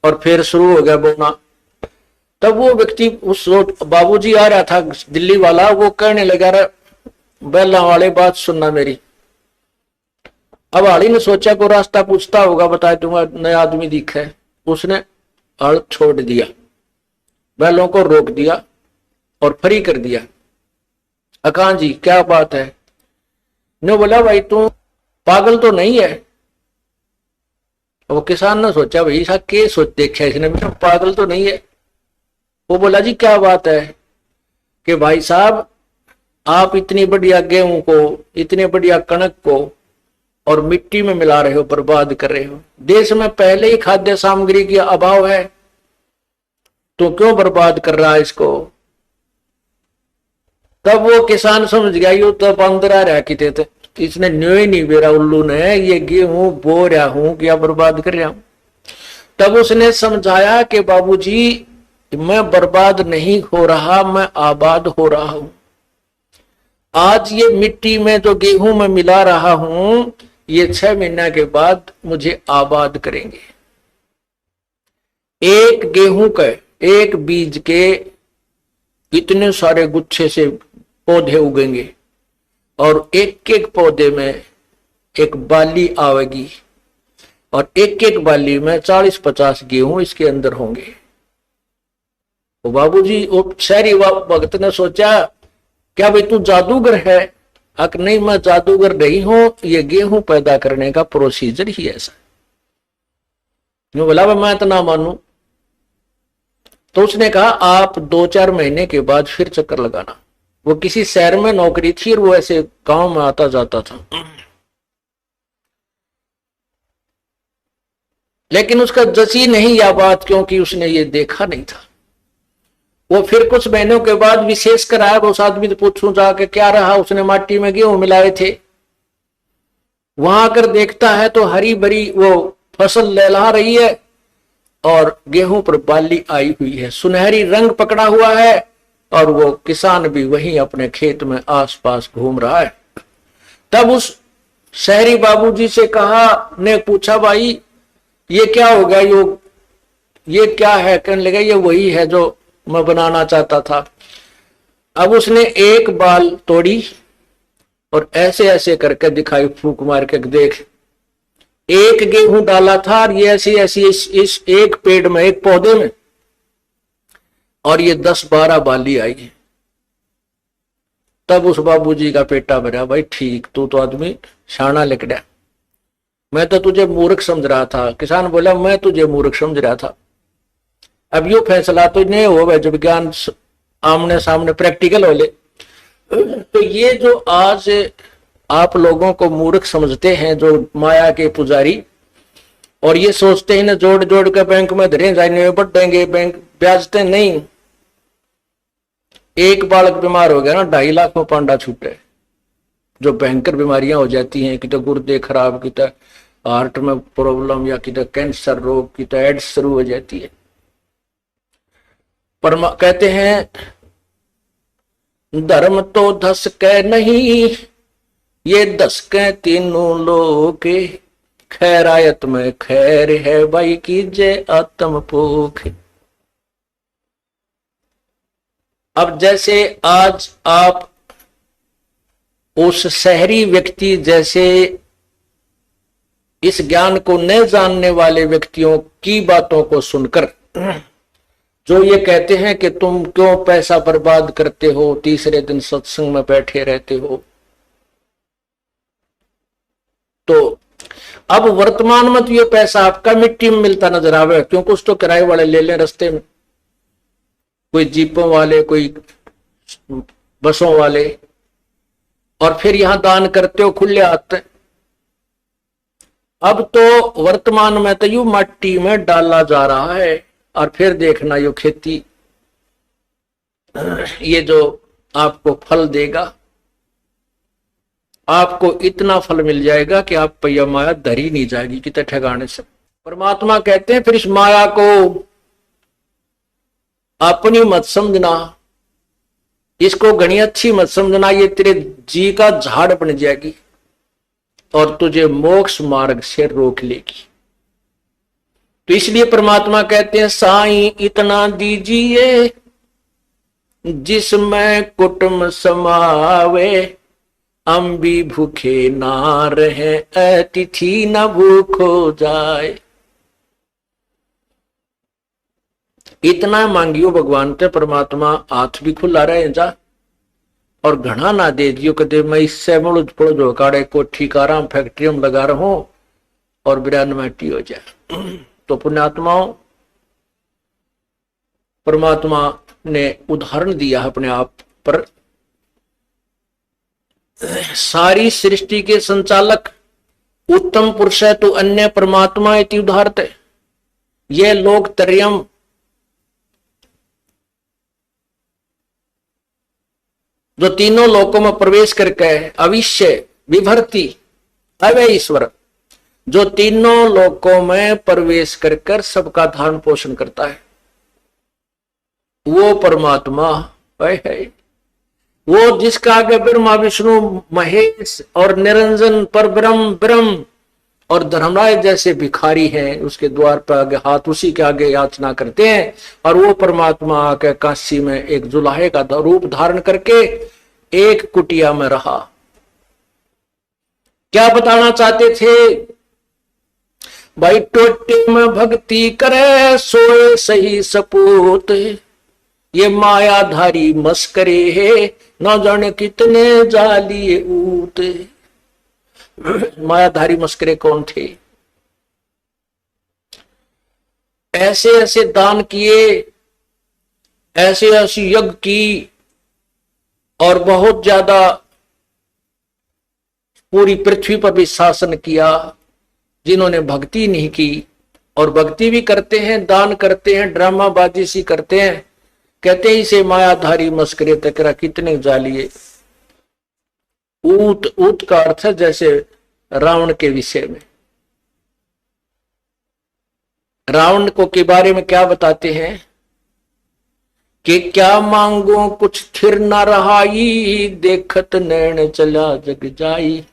और फिर शुरू हो गया बोना। तब वो व्यक्ति, उस बाबूजी आ रहा था दिल्ली वाला, वो कहने लगा, बैला वाले बात सुनना मेरी। अब हाड़ी ने सोचा को रास्ता पूछता होगा, बताए तुम्हारा नया आदमी दिखा है। उसने हल छोड़ दिया, बैलों को रोक दिया और फ्री कर दिया। अकान जी क्या बात है? ने बोला भाई तू पागल तो नहीं है? वो किसान ने सोचा भाई ऐसा क्या सोच देखा इसने, पागल तो नहीं है। वो बोला जी क्या बात है कि भाई साहब आप इतनी बढ़िया गेहूं को, इतने बढ़िया कणक को और मिट्टी में मिला रहे हो, बर्बाद कर रहे हो। देश में पहले ही खाद्य सामग्री की अभाव है, तो क्यों बर्बाद कर रहा है इसको। तब वो किसान समझ गया यो तो अंदर रहा कि थे, इसने न्यो ही नहीं बेरा उल्लू ने, ये गेहूं बो रहा हूं क्या बर्बाद कर रहा हूं। तब उसने समझाया कि बाबूजी मैं बर्बाद नहीं हो रहा, मैं आबाद हो रहा हूं। आज ये मिट्टी में जो गेहूं में मिला रहा हूं, ये 6 महीने के बाद मुझे आबाद करेंगे। एक गेहूं के, एक बीज के इतने सारे गुच्छे से पौधे उगेंगे और एक एक पौधे में एक बाली आवेगी और एक एक बाली में 40-50 गेहूं इसके अंदर होंगे। तो बाबूजी वो शहरी भक्त ने सोचा क्या भाई तू जादूगर है। अक नहीं, मैं जादूगर नहीं हूं, ये गेहूं पैदा करने का प्रोसीजर ही ऐसा। मैं बोला मैं तो ना मानू। तो उसने कहा आप 2-4 महीने के बाद फिर चक्कर लगाना। वो किसी शहर में नौकरी थी और वो ऐसे गांव में आता जाता था, लेकिन उसका जची नहीं यह बात, क्योंकि उसने ये देखा नहीं था। वो फिर कुछ महीनों के बाद विशेष कर आया, उस आदमी से पूछूं जाके क्या रहा, उसने माटी में गेहूं मिलाए थे। वहां आकर देखता है तो हरी भरी वो फसल लहला रही है और गेहूं पर बाली आई हुई है, सुनहरी रंग पकड़ा हुआ है और वो किसान भी वहीं अपने खेत में आसपास घूम रहा है। तब उस शहरी बाबूजी से कहा, ने पूछा भाई ये क्या हो गया, ये क्या है। कहने लगा ये वही है जो मैं बनाना चाहता था। अब उसने एक बाल तोड़ी और ऐसे ऐसे करके दिखाई, फूंक मार के देख, एक गेहूं डाला था और ये ऐसी ऐसी इस एक पेड़ में, एक पौधे में, और ये 10-12 बाली आई है। तब उस बाबूजी का पेटा भरा, भाई ठीक, तू तो आदमी शाना लिकड़ा, मैं तो तुझे मूर्ख समझ रहा था। किसान बोला मैं तुझे मूर्ख समझ रहा था। अब यो फैसला तो नहीं हो जब विज्ञान आमने सामने प्रैक्टिकल हो ले। तो ये जो आज आप लोगों को मूर्ख समझते हैं, जो माया के पुजारी, और ये सोचते हैं ना जोड़ जोड़ के बैंक में धरे जाने बढ़ देंगे, बैंक ब्याजते नहीं। एक बालक बीमार हो गया ना, 2.5 लाख में पांडा छूटे। जो भयंकर बीमारियां हो जाती हैं, कि तो गुर्दे खराब, कि तो हार्ट में प्रॉब्लम, या कि तो कैंसर रोग, कि तो एड्स शुरू हो जाती है। पर कहते हैं धर्म तो धस के नहीं, ये धस के तीनों लोग, खैरायत में खैर है भाई कीजिए आत्म पोख। अब जैसे आज आप उस शहरी व्यक्ति जैसे इस ज्ञान को न जानने वाले व्यक्तियों की बातों को सुनकर जो ये कहते हैं कि तुम क्यों पैसा बर्बाद करते हो, तीसरे दिन सत्संग में बैठे रहते हो, तो अब वर्तमान में तो ये पैसा आपका मिट्टी में मिलता नजर आवे, क्यों कुछ तो किराए वाले ले लें रास्ते में, कोई जीपों वाले, कोई बसों वाले, और फिर यहां दान करते हो खुले हाथ। अब तो वर्तमान में तो यू मिट्टी में डाला जा रहा है, और फिर देखना यो खेती, ये जो आपको फल देगा, आपको इतना फल मिल जाएगा कि आप पैया माया धरी नहीं जाएगी कितने ठिकाने से। परमात्मा कहते हैं फिर इस माया को अपनी मत समझना, इसको घनी अच्छी मत समझना, ये तेरे जी का झाड़ बन जाएगी और तुझे मोक्ष मार्ग से रोक लेगी। तो इसलिए परमात्मा कहते हैं साईं इतना दीजिए जिसमें कुटुंब समावे, हम भी भूखे ना रहे अतिथि न भूख हो जाए। इतना मांगियो भगवान से, परमात्मा हाथ भी खुला रहे जा, और घना ना दे दियो कदे मैं इससे मुड़ पड़ो जो काड़े कोठी काराम फैक्ट्री में लगा रहा हूं और बिरान माटी हो जाए। तो पुण्यात्माओं, परमात्मा ने उदाहरण दिया अपने आप पर। सारी सृष्टि के संचालक उत्तम पुरुष है तो अन्य परमात्मा इति उदाहरते। ये लोक त्रयम् जो तीनों लोकों में प्रवेश करके अविश्य विभर्ति अव्यय ईश्वर, जो तीनों लोकों में प्रवेश कर सबका धारण पोषण करता है, वो परमात्मा है। वो जिसका आगे ब्रह्मा विष्णु महेश और निरंजन पर ब्रह्म और धर्मराज जैसे भिखारी हैं, उसके द्वार पर आगे हाथ उसी के आगे याचना करते हैं। और वो परमात्मा आके काशी में एक जुलाहे का रूप धारण करके एक कुटिया में रहा। क्या बताना चाहते थे भाई? टोटे में भक्ति करे सोए सही सपूत, ये मायाधारी मस्करे है न जाने कितने जालिए ऊत। मायाधारी मस्करे कौन थे? ऐसे ऐसे दान किए, ऐसे ऐसी यज्ञ की और बहुत ज्यादा पूरी पृथ्वी पर भी शासन किया, जिन्होंने भक्ति नहीं की। और भक्ति भी करते हैं, दान करते हैं, ड्रामाबाजी सी करते हैं, कहते हैं इसे मायाधारी मस्करे तकरा कितने जालिए। ऊत का अर्थ है जैसे रावण के विषय में। रावण को के बारे में क्या बताते हैं कि क्या मांगो कुछ थिर न रहाई, देखत नैन चला जग जाई,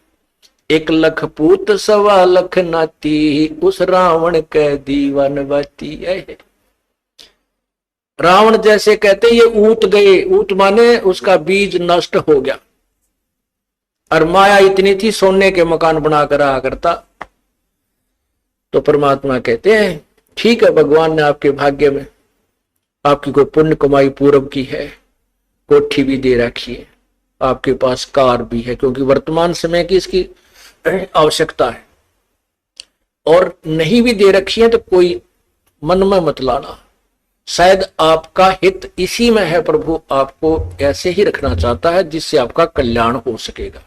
1 लाख पूत 1.25 लाख नाती, उस रावण के दीवान बाती है। रावण जैसे कहते ये ऊत गए, ऊत माने उसका बीज नष्ट हो गया। और माया इतनी थी सोने के मकान बनाकर रहा करता। तो परमात्मा कहते हैं ठीक है, भगवान ने आपके भाग्य में आपकी कोई पुण्य कमाई पूर्व की है, कोठी भी दे रखी है, आपके पास कार भी है, क्योंकि वर्तमान समय की इसकी आवश्यकता है। और नहीं भी दे रखी है तो कोई मन में मत लाना, शायद आपका हित इसी में है। प्रभु आपको ऐसे ही रखना चाहता है जिससे आपका कल्याण हो सकेगा।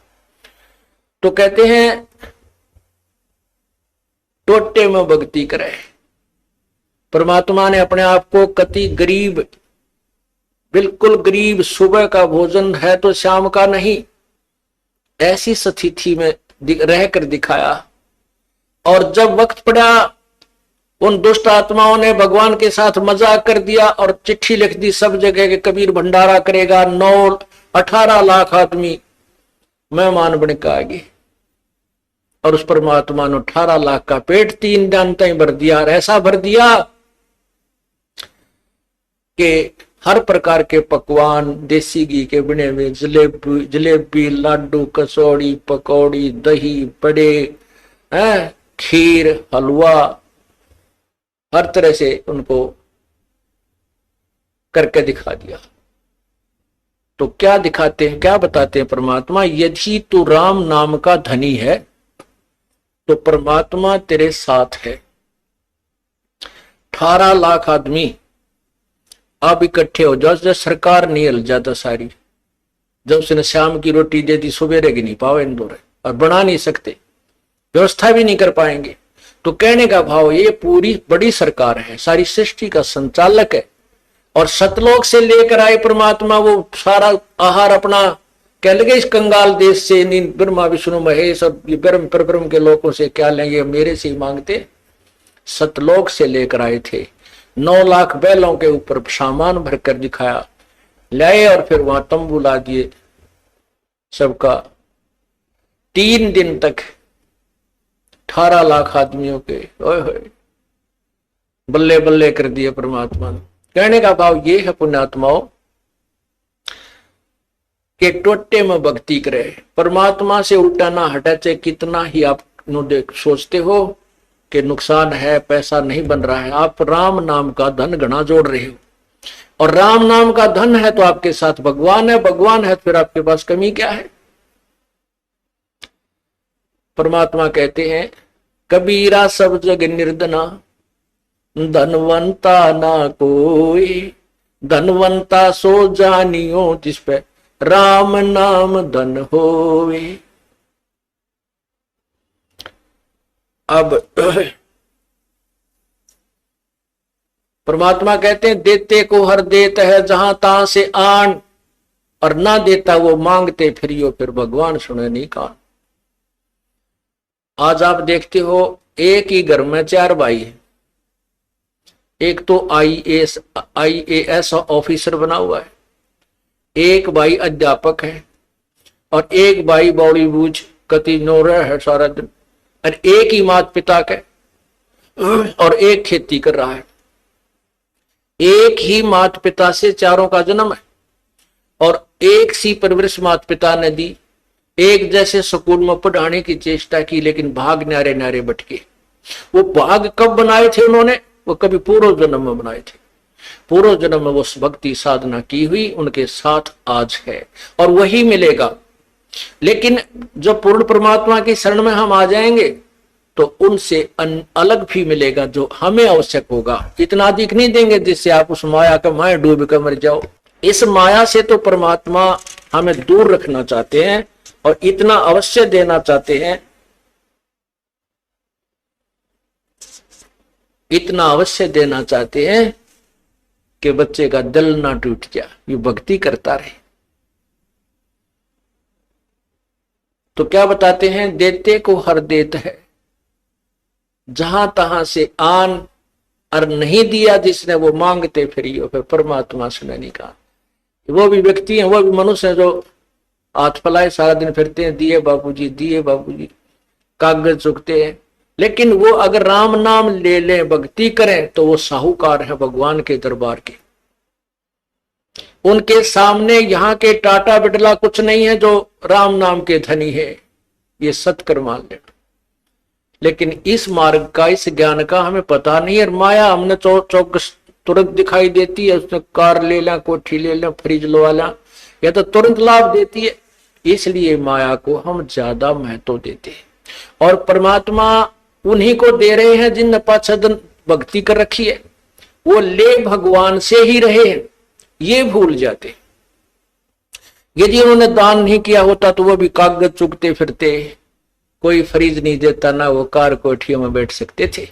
तो कहते हैं टोटे में भक्ति करे। परमात्मा ने अपने आप को कति गरीब, बिल्कुल गरीब, सुबह का भोजन है तो शाम का नहीं, ऐसी स्थिति में रहकर दिखाया। और जब वक्त पड़ा उन दुष्ट आत्माओं ने भगवान के साथ मजाक कर दिया और चिट्ठी लिख दी सब जगह के कबीर भंडारा करेगा, 18 लाख आदमी मेहमान बन के आगे। और उस परमात्मा ने 18 लाख का पेट 3 दिन तक भर दिया। और ऐसा भर दिया कि हर प्रकार के पकवान, देसी घी के बने हुए जलेबी, लाडू, कसौड़ी, पकौड़ी, दही, बड़े, खीर, हलवा, हर तरह से उनको करके दिखा दिया। तो क्या दिखाते हैं, क्या बताते हैं परमात्मा? यदि तू राम नाम का धनी है तो परमात्मा तेरे साथ है। 18 लाख आदमी अब इकट्ठे हो जाओ, जब सरकार नहीं हिल जाता सारी, जब उसने शाम की रोटी दे दी सवेरे की नहीं पावे इंदौर, और बना नहीं सकते, व्यवस्था भी नहीं कर पाएंगे। तो कहने का भाव ये पूरी बड़ी सरकार है, सारी सृष्टि का संचालक है। और सतलोक से लेकर आए परमात्मा वो सारा आहार अपना कह लगे इस कंगाल देश से, ब्रह्मा विष्णु महेश और ब्रह्म परब्रह्म के लोगों से क्या लेंगे, मेरे से ही मांगते। सतलोक से लेकर आए थे, 9 लाख बैलों के ऊपर सामान भरकर दिखाया, लाए और फिर वहां तंबू ला दिए सबका। 3 दिन तक 18 लाख आदमियों के ओए होए बल्ले बल्ले कर दिए परमात्मा ने। कहने का भाव ये है पुण्यात्माओं कि टोटे में भक्ति करे, परमात्मा से उल्टा ना हटा। चाहे कितना ही आप सोचते हो कि नुकसान है, पैसा नहीं बन रहा है, आप राम नाम का धन घना जोड़ रहे हो। और राम नाम का धन है तो आपके साथ भगवान है, भगवान है तो फिर आपके पास कमी क्या है? परमात्मा कहते हैं कबीरा सब जग निर्धना, धनवंता ना कोई। धनवंता सो जानियो जिस पे राम नाम धन होवे। अब परमात्मा कहते हैं देते को हर देत है जहां तहां से आन, और ना देता वो मांगते फिरियो फिर भगवान सुने नहीं कान। आज आप देखते हो एक ही घर में 4 भाई है। एक तो आईएएस ऑफिसर बना हुआ है, एक भाई अध्यापक है, और एक भाई बॉलीवुड कति नोरा है सारा दिन, और एक ही माता पिता के और एक खेती कर रहा है। एक ही माता पिता से चारों का जन्म है और एक सी परवरिश माता पिता ने दी। एक जैसे स्कूल में पढ़ाने की चेष्टा की, लेकिन भाग न्यारे न्यारे बटके। वो भाग कब बनाए थे उन्होंने? वो कभी पूर्व जन्म में बनाए थे। पूर्व जन्म में वो भक्ति साधना की हुई, उनके साथ आज है और वही मिलेगा। लेकिन जब पूर्ण परमात्मा की शरण में हम आ जाएंगे तो उनसे अलग भी मिलेगा जो हमें आवश्यक होगा। इतना अधिक नहीं देंगे जिससे आप उस माया का माया डूब कर मर जाओ। इस माया से तो परमात्मा हमें दूर रखना चाहते हैं और इतना अवश्य देना चाहते हैं, इतना अवश्य देना चाहते हैं कि बच्चे का दिल ना टूट जाए, ये भक्ति करता रहे। तो क्या बताते हैं? देते को हर देत है जहां तहां से आन, और नहीं दिया जिसने वो मांगते फिरियो फिर परमात्मा सुने नहीं कहा। वो भी व्यक्ति हैं, वो भी मनुष्य हैं जो हाथ फैलाए सारा दिन फिरते हैं, दिए बाबूजी दिए बाबूजी, कागज चुकते हैं। लेकिन वो अगर राम नाम ले लें, भक्ति करें, तो वो साहूकार है भगवान के दरबार के। उनके सामने यहाँ के टाटा बिरला कुछ नहीं है जो राम नाम के धनी है, ये सत्कर मान लेना। लेकिन इस मार्ग का, इस ज्ञान का हमें पता नहीं है। माया हमने चौक तुरंत दिखाई देती है, उसने कार ले लें, कोठी ले लें, फ्रिज लगा लें, या तो तुरंत लाभ देती है। इसलिए माया को हम ज्यादा महत्व देते हैं और परमात्मा उन्हीं को दे रहे हैं जिन पाछदन भक्ति कर रखी है। वो ले भगवान से ही रहे हैं, ये भूल जाते। यदि उन्होंने दान नहीं किया होता तो वो भी कागज चुगते फिरते, कोई फ्रिज नहीं देता ना वो कार कोठियों में बैठ सकते थे।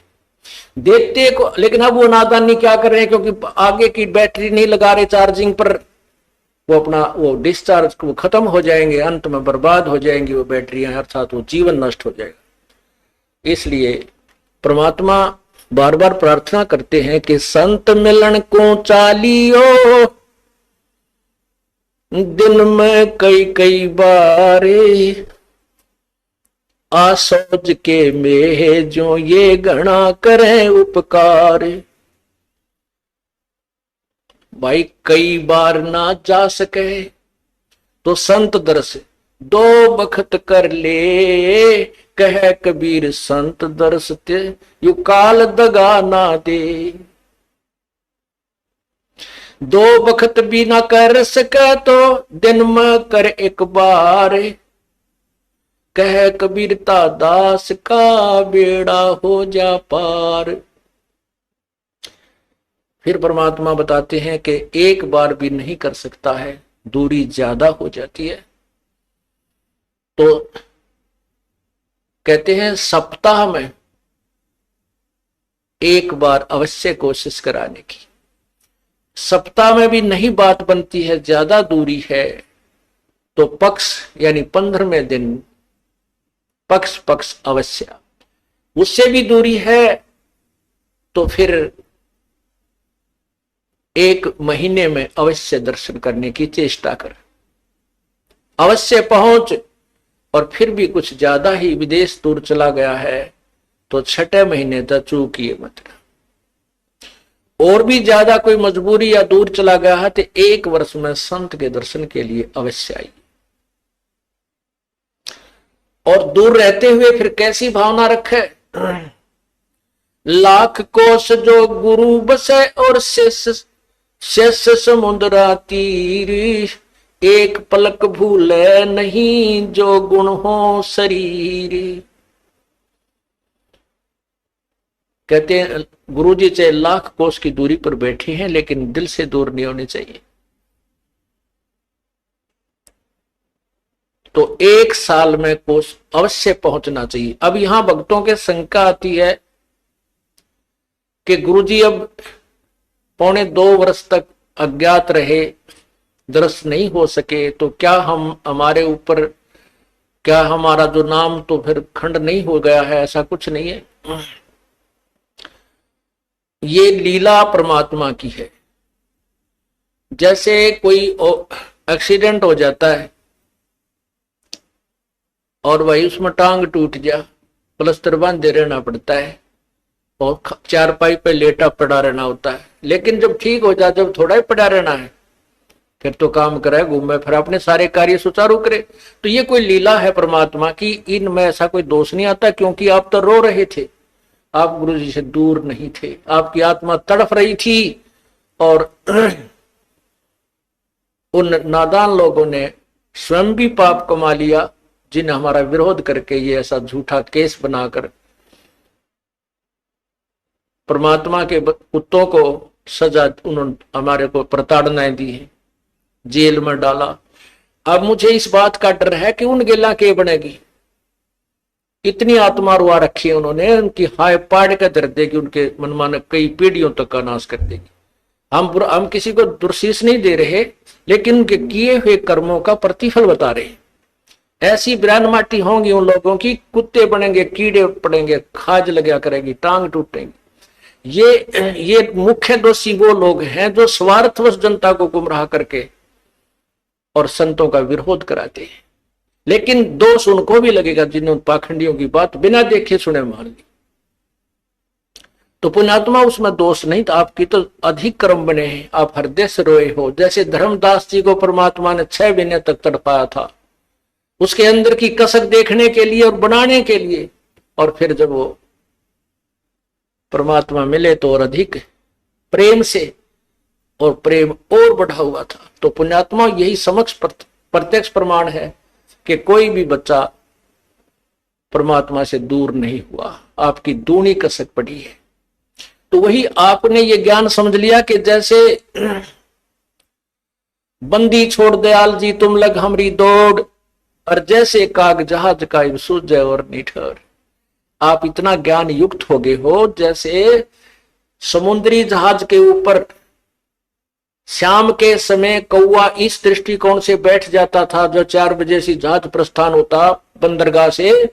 देते को, लेकिन अब वो नादानी क्या कर रहे हैं, क्योंकि आगे की बैटरी नहीं लगा रहे चार्जिंग पर, वो अपना वो डिस्चार्ज वो खत्म हो जाएंगे, अंत में बर्बाद हो जाएंगी वो बैटरियां, अर्थात वो जीवन नष्ट हो जाएगा। इसलिए परमात्मा बार बार प्रार्थना करते हैं कि संत मिलन को चालियो, दिन में कई कई बारे, आसोज के में जो ये गणा करें उपकार। भाई कई बार ना जा सके तो संत दर्श 2 बखत कर ले, कह कबीर संत दर्श ते यू काल दगा ना दे। 2 बखत भी ना कर सके तो दिन में कर एक बार, कह कबीरता दास का बेड़ा हो जा पार। फिर परमात्मा बताते हैं कि एक बार भी नहीं कर सकता है, दूरी ज्यादा हो जाती है। तो कहते हैं सप्ताह में एक बार अवश्य कोशिश कराने की। सप्ताह में भी नहीं बात बनती है, ज्यादा दूरी है, तो पक्ष यानी 15वें दिन पक्ष अवश्य। उससे भी दूरी है तो फिर 1 महीने में अवश्य दर्शन करने की चेष्टा कर, अवश्य पहुंच। और फिर भी कुछ ज्यादा ही विदेश दूर चला गया है तो 6 महीने तक चूकिए मत। और भी ज्यादा कोई मजबूरी या दूर चला गया है तो 1 वर्ष में संत के दर्शन के लिए अवश्य आइए। और दूर रहते हुए फिर कैसी भावना रखे? लाख कोस जो गुरु बसे और शेष समुद्रा तीर, एक पलक भूले नहीं जो गुण हो शरीर। कहते हैं गुरुजी चाहे लाख कोस की दूरी पर बैठे हैं लेकिन दिल से दूर नहीं होनी चाहिए। तो 1 साल में कोस अवश्य पहुंचना चाहिए। अब यहां भक्तों के शंका आती है कि गुरुजी अब 1.25 वर्ष तक अज्ञात रहे, दर्शन नहीं हो सके, तो क्या हम हमारे ऊपर, क्या हमारा जो नाम तो फिर खंड नहीं हो गया है? ऐसा कुछ नहीं है। ये लीला परमात्मा की है। जैसे कोई एक्सीडेंट हो जाता है और वही उसमें टांग टूट गया, प्लास्टर बांधे रहना पड़ता है और चारपाई पे लेटा पड़ा रहना होता है। लेकिन जब ठीक हो जाए, जब थोड़ा ही पड़ा रहना है, फिर तो काम करे, घूमे, फिर अपने सारे कार्य सुचारू करे। तो ये कोई लीला है परमात्मा की, इनमें ऐसा कोई दोष नहीं आता। क्योंकि आप तो रो रहे थे, आप गुरु जी से दूर नहीं थे, आपकी आत्मा तड़फ रही थी और उन नादान लोगों ने स्वयं भी पाप कमा लिया, जिन्हें हमारा विरोध करके ये ऐसा झूठा केस बनाकर परमात्मा के कुत्तों को सजा, उन्होंने हमारे को प्रताड़नाएं दी है, जेल में डाला। अब मुझे इस बात का डर है कि उन गेला के बनेगी। इतनी आत्मा रुआ रखी है उन्होंने, उनकी हाय पाड़ के दर देगी, उनके मनमाने कई पीढ़ियों तक का नाश कर देगी। हम किसी को दुर्शीष नहीं दे रहे, लेकिन उनके किए हुए कर्मों का प्रतिफल बता रहे हैं। ऐसी बिरान माटी होंगी उन लोगों की, कुत्ते बनेंगे, कीड़े पड़ेंगे, खाज लगा करेगी, टांग टूटेंगी। ये मुख्य दोषी वो लोग हैं जो स्वार्थवश जनता को गुमराह करके और संतों का विरोध कराते हैं। लेकिन दोष उनको भी लगेगा जिन्होंने पाखंडियों की बात बिना देखे सुने मान ली। तो पुण्यात्मा उसमें दोष नहीं था, आपकी तो अधिक कर्म बने हैं, आप हृदय से रोए हो। जैसे धर्मदास जी को परमात्मा ने 6 महीने तक तड़पाया था, उसके अंदर की कसक देखने के लिए और बनाने के लिए, और फिर जब वो परमात्मा मिले तो और अधिक प्रेम से, और प्रेम और बढ़ा हुआ था। तो पुण्यात्मा यही समक्ष प्रत्यक्ष प्रमाण है कि कोई भी बच्चा परमात्मा से दूर नहीं हुआ, आपकी दूनी कसक पड़ी है। तो वही आपने ये ज्ञान समझ लिया कि जैसे बंदी छोड़ दयाल जी तुम लग हमरी दौड़, और जैसे काग जहाज का सूझ और निठर। आप इतना ज्ञान युक्त हो गए हो जैसे समुद्री जहाज के ऊपर शाम के समय कौवा इस दृष्टिकोण से बैठ जाता था, जो 4 बजे से जहाज प्रस्थान होता बंदरगाह से,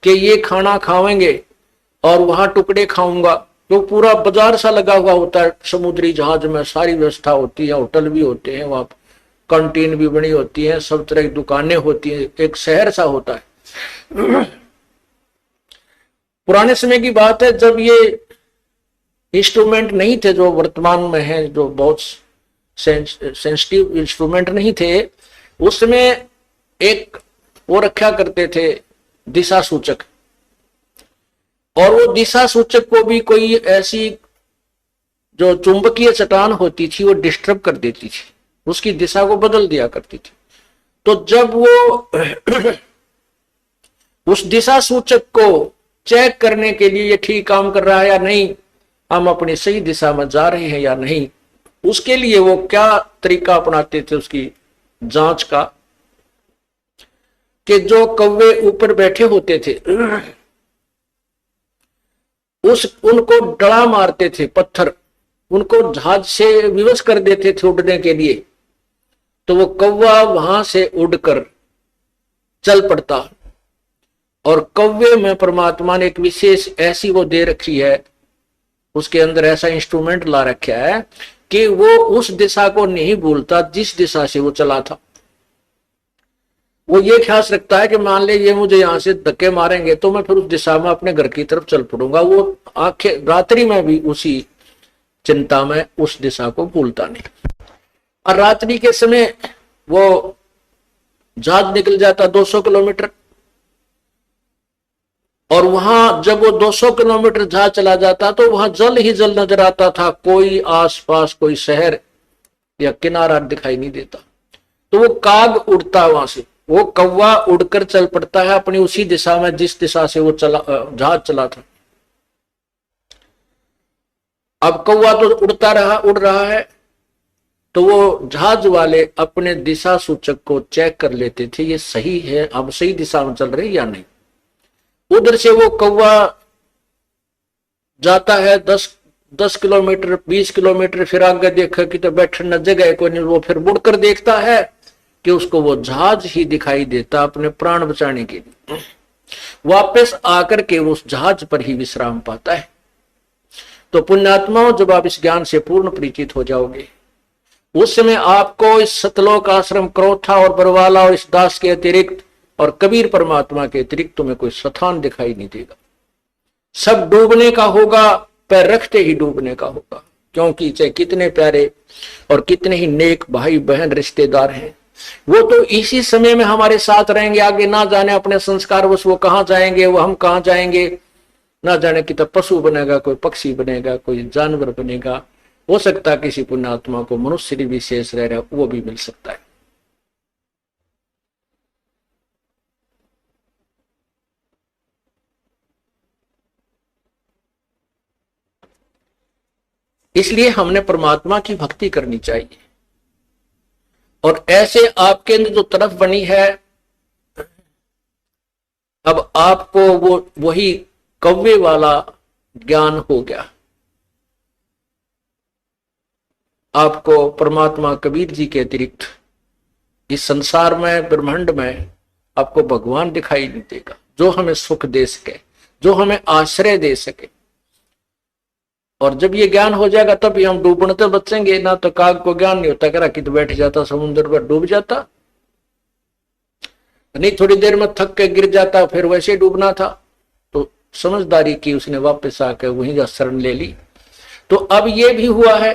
कि ये खाना खाएंगे और वहां टुकड़े खाऊंगा। तो पूरा बाजार सा लगा हुआ होता है समुद्री जहाज में, सारी व्यवस्था होती है, होटल भी होते हैं, वहां कैंटीन भी बनी होती है, सब तरह की दुकानें होती है, एक शहर सा होता है। पुराने समय की बात है जब ये इंस्ट्रूमेंट नहीं थे जो वर्तमान में है, जो बहुत सेंसिटिव इंस्ट्रूमेंट नहीं थे, उसमें एक वो रखा करते थे दिशा सूचक, और वो दिशा सूचक को भी कोई ऐसी जो चुंबकीय चट्टान होती थी वो डिस्टर्ब कर देती थी, उसकी दिशा को बदल दिया करती थी। तो जब वो उस दिशा सूचक को चेक करने के लिए ये ठीक काम कर रहा है या नहीं, हम अपनी सही दिशा में जा रहे हैं या नहीं, उसके लिए वो क्या तरीका अपनाते थे उसकी जांच का, कि जो कौवे ऊपर बैठे होते थे उनको डड़ा मारते थे, पत्थर उनको जहाज से विवश कर देते थे उड़ने के लिए, तो वो कौवा वहां से उड़कर चल पड़ता। और कौवे में परमात्मा ने एक विशेष ऐसी वो दे रखी है, उसके अंदर ऐसा इंस्ट्रूमेंट ला रखा है कि वो उस दिशा को नहीं भूलता जिस दिशा से वो चला था। वो ये ख्याल रखता है कि मान ले ये मुझे यहां से धक्के मारेंगे तो मैं फिर उस दिशा में अपने घर की तरफ चल पड़ूंगा। वो आंखें रात्रि में भी उसी चिंता में उस दिशा को भूलता नहीं। और रात्रि के समय वो जहाज निकल जाता 200 किलोमीटर, और वहां जब वो 200 किलोमीटर जहाज चला जाता तो वहां जल ही जल नजर आता था, कोई आसपास कोई शहर या किनारा दिखाई नहीं देता। तो वो काग उड़ता वहां से, वो कौवा उड़कर चल पड़ता है अपनी उसी दिशा में जिस दिशा से वो जहाज चला था। अब कौवा तो उड़ रहा है, तो वो जहाज वाले अपने दिशा सूचक को चेक कर लेते थे, ये सही है, अब सही दिशा में चल रही या नहीं। उधर से वो कौवा जाता है 10 किलोमीटर 20 किलोमीटर, फिर आगे देखा कि तो बैठने जगह कोई नहीं, वो फिर मुड़कर देखता है कि उसको वो जहाज ही दिखाई देता अपने प्राण बचाने के लिए। वापस आकर के उस जहाज पर ही विश्राम पाता है। तो पुण्यात्माओं, जब आप इस ज्ञान से पूर्ण परिचित हो जाओगे, उस समय आपको इस सतलोक आश्रम, क्रोथा और बरवाला और इस दास के अतिरिक्त और कबीर परमात्मा के अतिरिक्त तुम्हें कोई स्थान दिखाई नहीं देगा। सब डूबने का होगा, पैर रखते ही डूबने का होगा, क्योंकि चाहे कितने प्यारे और कितने ही नेक भाई बहन रिश्तेदार हैं, वो तो इसी समय में हमारे साथ रहेंगे। आगे ना जाने अपने संस्कार वो कहाँ जाएंगे, वो हम कहाँ जाएंगे, ना जाने कि तो पशु बनेगा, कोई पक्षी बनेगा, कोई जानवर बनेगा। हो सकता है किसी पुण्यात्मा को मनुष्य विशेष रह रहा, वो भी मिल सकता है। इसलिए हमने परमात्मा की भक्ति करनी चाहिए। और ऐसे आपके अंदर जो तरफ बनी है, अब आपको वो वही कौवे वाला ज्ञान हो गया। आपको परमात्मा कबीर जी के अतिरिक्त इस संसार में, ब्रह्मांड में आपको भगवान दिखाई नहीं देगा, जो हमें सुख दे सके, जो हमें आश्रय दे सके। और जब ये ज्ञान हो जाएगा तब ही हम डूबने तो बचेंगे। ना तो काग को ज्ञान नहीं होता, करा कि तो बैठ जाता समुद्र पर, डूब जाता नहीं, थोड़ी देर में थक के गिर जाता, फिर वैसे डूबना था। तो समझदारी की उसने, वापस आकर वहीं जा शरण ले ली। तो अब ये भी हुआ है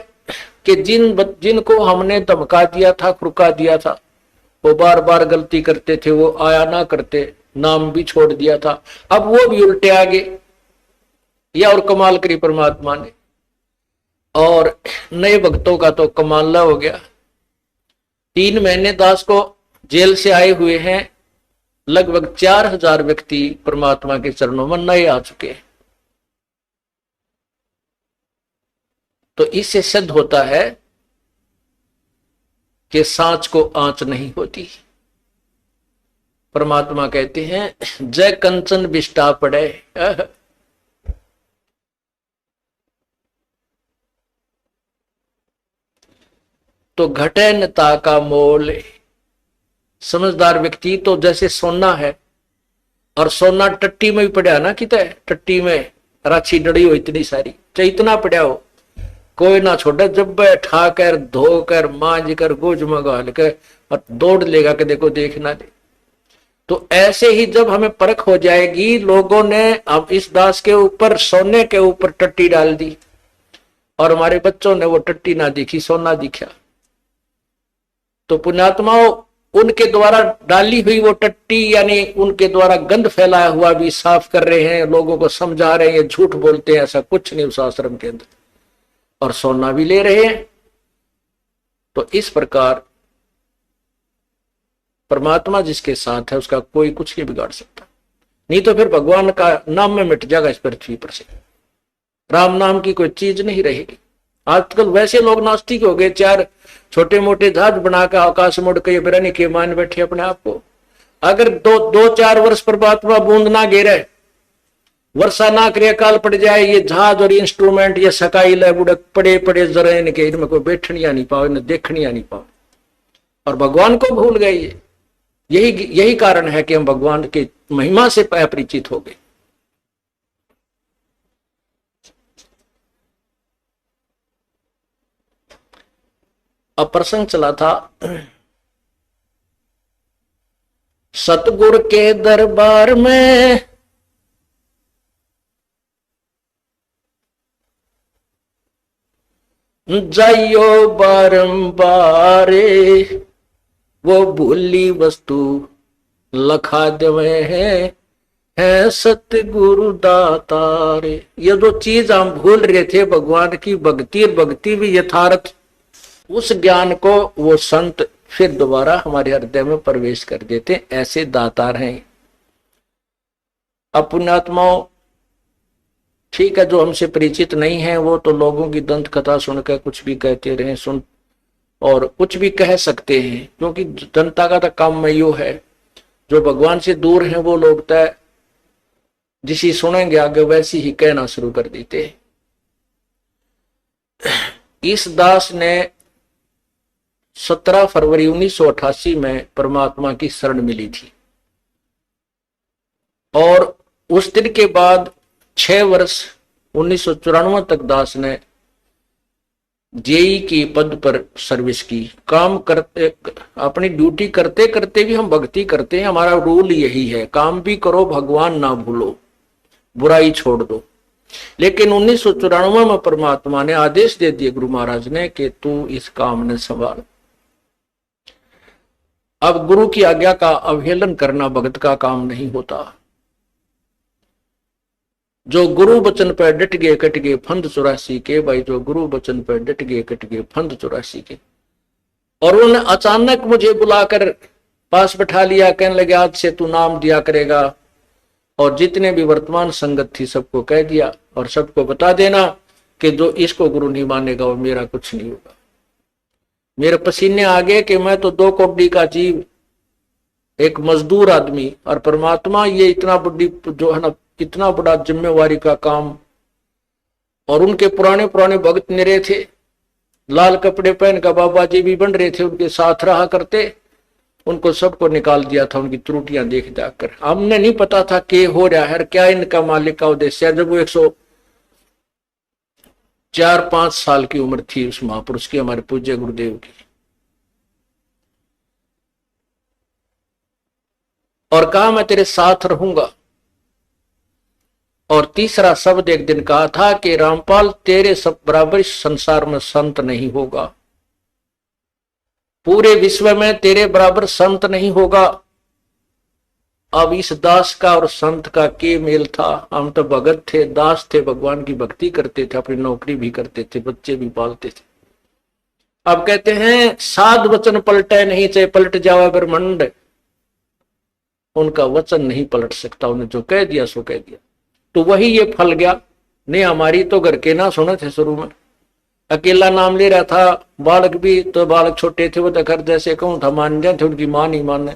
कि जिनको हमने धमका दिया था, खुरका दिया था, वो बार बार गलती करते थे, वो आया ना करते, नाम भी छोड़ दिया था, अब वो भी उल्टे आ गए। या और कमाल करी परमात्मा ने, और नए भक्तों का तो कमाल हो गया। 3 महीने दास को जेल से आए हुए हैं, लगभग 4000 व्यक्ति परमात्मा के चरणों में नए आ चुके हैं। तो इससे सिद्ध होता है कि सांच को आंच नहीं होती। परमात्मा कहते हैं, जय कंचन बिष्टा पड़े। तो घटे नता का मोल। समझदार व्यक्ति तो जैसे सोना है, और सोना टट्टी में भी पड़ा ना, कितने टट्टी में राछी डड़ी हो इतनी सारी, चाहे इतना पड़ा हो, कोई ना छोड़े, जब बैठा कर धोकर मांझ कर गोज मंगा लेकर और दौड़ लेगा कि देखो देखना दे। तो ऐसे ही जब हमें परख हो जाएगी, लोगों ने अब इस दास के ऊपर, सोने के ऊपर टट्टी डाल दी, और हमारे बच्चों ने वो टट्टी ना दिखी, सोना दिखा। तो पुण्यात्माओं, उनके द्वारा डाली हुई वो टट्टी, यानी उनके द्वारा गंद फैलाया हुआ भी साफ कर रहे हैं, लोगों को समझा रहे हैं, झूठ बोलते हैं, ऐसा कुछ नहीं उस आश्रम के अंदर, और सोना भी ले रहे हैं। तो इस प्रकार परमात्मा जिसके साथ है, उसका कोई कुछ नहीं बिगाड़ सकता। नहीं तो फिर भगवान का नाम में मिट जाएगा इस पृथ्वी पर से, राम नाम की कोई चीज नहीं रहेगी। आजकल वैसे लोग नास्तिक हो गए, 4 छोटे मोटे जहाज बनाकर आकाश मुड़ के बिरानी के मान बैठे अपने आप को। अगर 2-4 वर्ष परमात्मा बूंद ना गिरे, वर्षा ना करे, काल पड़ जाए, ये जहाज और इंस्ट्रूमेंट ये सकाई ले बुड़क पड़े पड़े जरा, इनके इनमें कोई बैठनिया नहीं पाओ, इन्हें देखनिया नहीं पाओ, और भगवान को भूल गए। यही कारण है कि हम भगवान की महिमा से अपरिचित हो गए। अब प्रसंग चला था, सतगुरु के दरबार में जाइयो बारंबार, वो भूली वस्तु लखा देवे है सतगुरु दातारे। ये जो चीज हम भूल रहे थे, भगवान की भक्ति, और भक्ति भी यथार्थ, उस ज्ञान को वो संत फिर दोबारा हमारे हृदय में प्रवेश कर देते, ऐसे दातार हैं। अब पुण्यात्माओं, ठीक है, जो हमसे परिचित नहीं है वो तो लोगों की दंत कथा सुनकर कुछ भी कहते रहे, सुन और कुछ भी कह सकते हैं, क्योंकि जनता का तो काम में यो है। जो भगवान से दूर है वो लोग तय जिसी सुनेंगे आगे वैसी ही कहना शुरू कर देते हैं। इस दास ने 17 फरवरी 1988 में परमात्मा की शरण मिली थी और उस दिन के बाद 6 वर्ष 1994 तक दास ने जेई की पद पर सर्विस की। काम करते, अपनी ड्यूटी करते करते भी हम भक्ति करते हैं। हमारा रूल यही है, काम भी करो भगवान ना भूलो, बुराई छोड़ दो। लेकिन 1994 में परमात्मा ने आदेश दे दिए गुरु महाराज ने कि तू इस काम ने संभाल। अब गुरु की आज्ञा का अवहेलन करना भगत का काम नहीं होता। जो गुरु वचन पर डट गए कट गए फंद 84 के, भाई जो गुरु वचन पर डट गए कट गए फंद 84 के। और उन्होंने अचानक मुझे बुलाकर पास बैठा लिया, कहने लगे आज से तू नाम दिया करेगा और जितने भी वर्तमान संगत थी सबको कह दिया और सबको बता देना कि जो इसको गुरु नहीं मानेगा वो मेरा कुछ नहीं होगा। मेरे पसीने आ गए कि मैं तो 2 कौड़ी का जीव, एक मजदूर आदमी, और परमात्मा ये इतना बड़ी जो है ना, इतना बड़ा जिम्मेवारी का काम। और उनके पुराने पुराने भक्त निरे थे, लाल कपड़े पहन कर बाबा जी भी बन रहे थे, उनके साथ रहा करते। उनको सबको निकाल दिया था उनकी त्रुटियां देख जाकर। हमने नहीं पता था कि हो रहा है क्या इनका मालिक का उद्देश्य है। जब वो 104-5 साल की उम्र थी उस महापुरुष की, हमारे पूज्य गुरुदेव की, और कहा मैं तेरे साथ रहूंगा। और तीसरा शब्द एक दिन कहा था कि रामपाल तेरे सब बराबर इस संसार में संत नहीं होगा, पूरे विश्व में तेरे बराबर संत नहीं होगा। अब इस दास का और संत का के मेल था। हम तो भगत थे, दास थे, भगवान की भक्ति करते थे, अपनी नौकरी भी करते थे, बच्चे भी पालते थे। अब कहते हैं साध वचन पलटे नहीं, चाहे पलट जावा ब्रह्मंड, उनका वचन नहीं पलट सकता। उन्हें जो कह दिया सो कह दिया। तो वही ये फल गया। नहीं हमारी तो घर के ना सुने थे, शुरू में अकेला नाम ले रहा था। बालक भी तो बालक छोटे थे, वो तो घर जैसे कहूँ था मान जाते, उनकी माँ नहीं माने,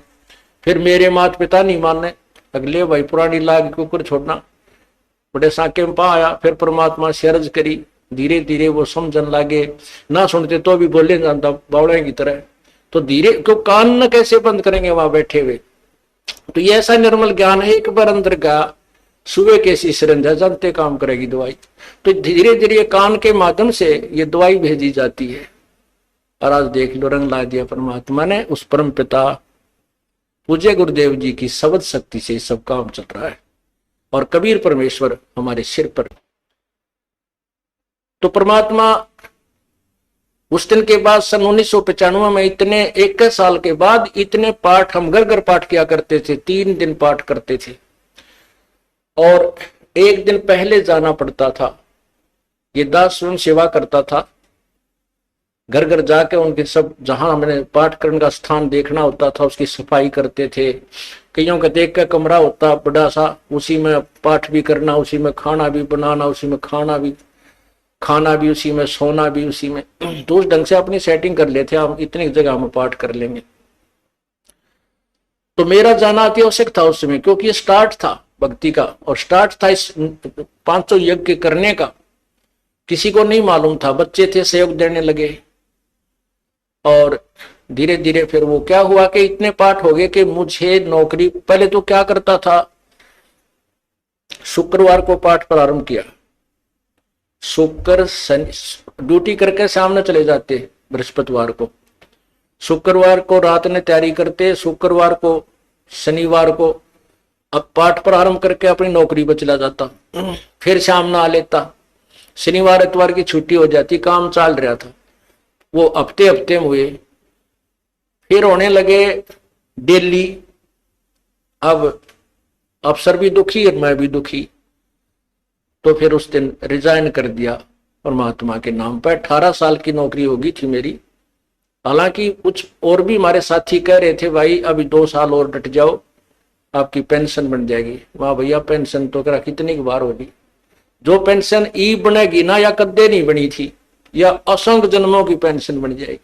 फिर मेरे माता पिता नहीं माने। अगले भाई पुरानी लाग के ऊपर छोड़ना, बड़े साके में पा आया। फिर परमात्मा से अर्ज करी, धीरे धीरे वो समझन लागे। ना सुनते तो भी बोले जानता बावड़े की तरह। तो धीरे क्यों कान न कैसे बंद करेंगे वहां बैठे हुए। तो ये ऐसा निर्मल ज्ञान है, एक बार अंदर का सुबह कैसी सिरंजा जानते काम करेगी दवाई। तो धीरे धीरे कान के माध्यम से ये दवाई भेजी जाती है। और आज देख लो रंग ला दिया परमात्मा ने। उस परम पिता पूज्य गुरुदेव जी की शब्द शक्ति से सब काम चल रहा है और कबीर परमेश्वर हमारे सिर पर। तो परमात्मा उस दिन के बाद सन 1995 में इतने 21 साल के बाद इतने पाठ हम घर घर पाठ किया करते थे। 3 दिन पाठ करते थे और 1 दिन पहले जाना पड़ता था। ये दास स्वयं सेवा करता था, घर घर जाके उनके सब जहां हमने पाठ करने का स्थान देखना होता था उसकी सफाई करते थे। कईयों का देख का कमरा होता बड़ा सा, उसी में पाठ भी करना, उसी में खाना भी बनाना, उसी में खाना भी उसी में, सोना भी उसी में। तो उस ढंग से अपनी सेटिंग कर लेते हम, इतनी जगह में पाठ कर लेंगे। तो मेरा जाना अति आवश्यक था उस समय, क्योंकि ये स्टार्ट था भक्ति का और स्टार्ट था इस 500 यज्ञ करने का। किसी को नहीं मालूम था, बच्चे थे सहयोग देने लगे। और धीरे धीरे फिर वो क्या हुआ कि इतने पाठ हो गए कि मुझे नौकरी, पहले तो क्या करता था, शुक्रवार को पाठ प्रारंभ किया, शुक्र शनि ड्यूटी करके सामने चले जाते बृहस्पतिवार को, शुक्रवार को रात में तैयारी करते, शुक्रवार को शनिवार को अब पाठ प्रारंभ करके अपनी नौकरी पर चला जाता, फिर शाम ना आ लेता, शनिवार इतवार की छुट्टी हो जाती। काम चल रहा था वो हफ्ते हफ्ते में हुए, फिर होने लगे डेली। अब अफसर भी दुखी और मैं भी दुखी, तो फिर उस दिन रिजाइन कर दिया परमात्मा के नाम पर। 18 साल की नौकरी होगी थी मेरी। हालांकि कुछ और भी हमारे साथी कह रहे थे भाई अभी 2 साल और डट जाओ आपकी पेंशन बन जाएगी। वाह भैया पेंशन तो करा कितनी की बार होगी, जो पेंशन ई बनेगी ना, या कद्दे नहीं बनी थी, या असंख्य जन्मों की पेंशन बन जाएगी।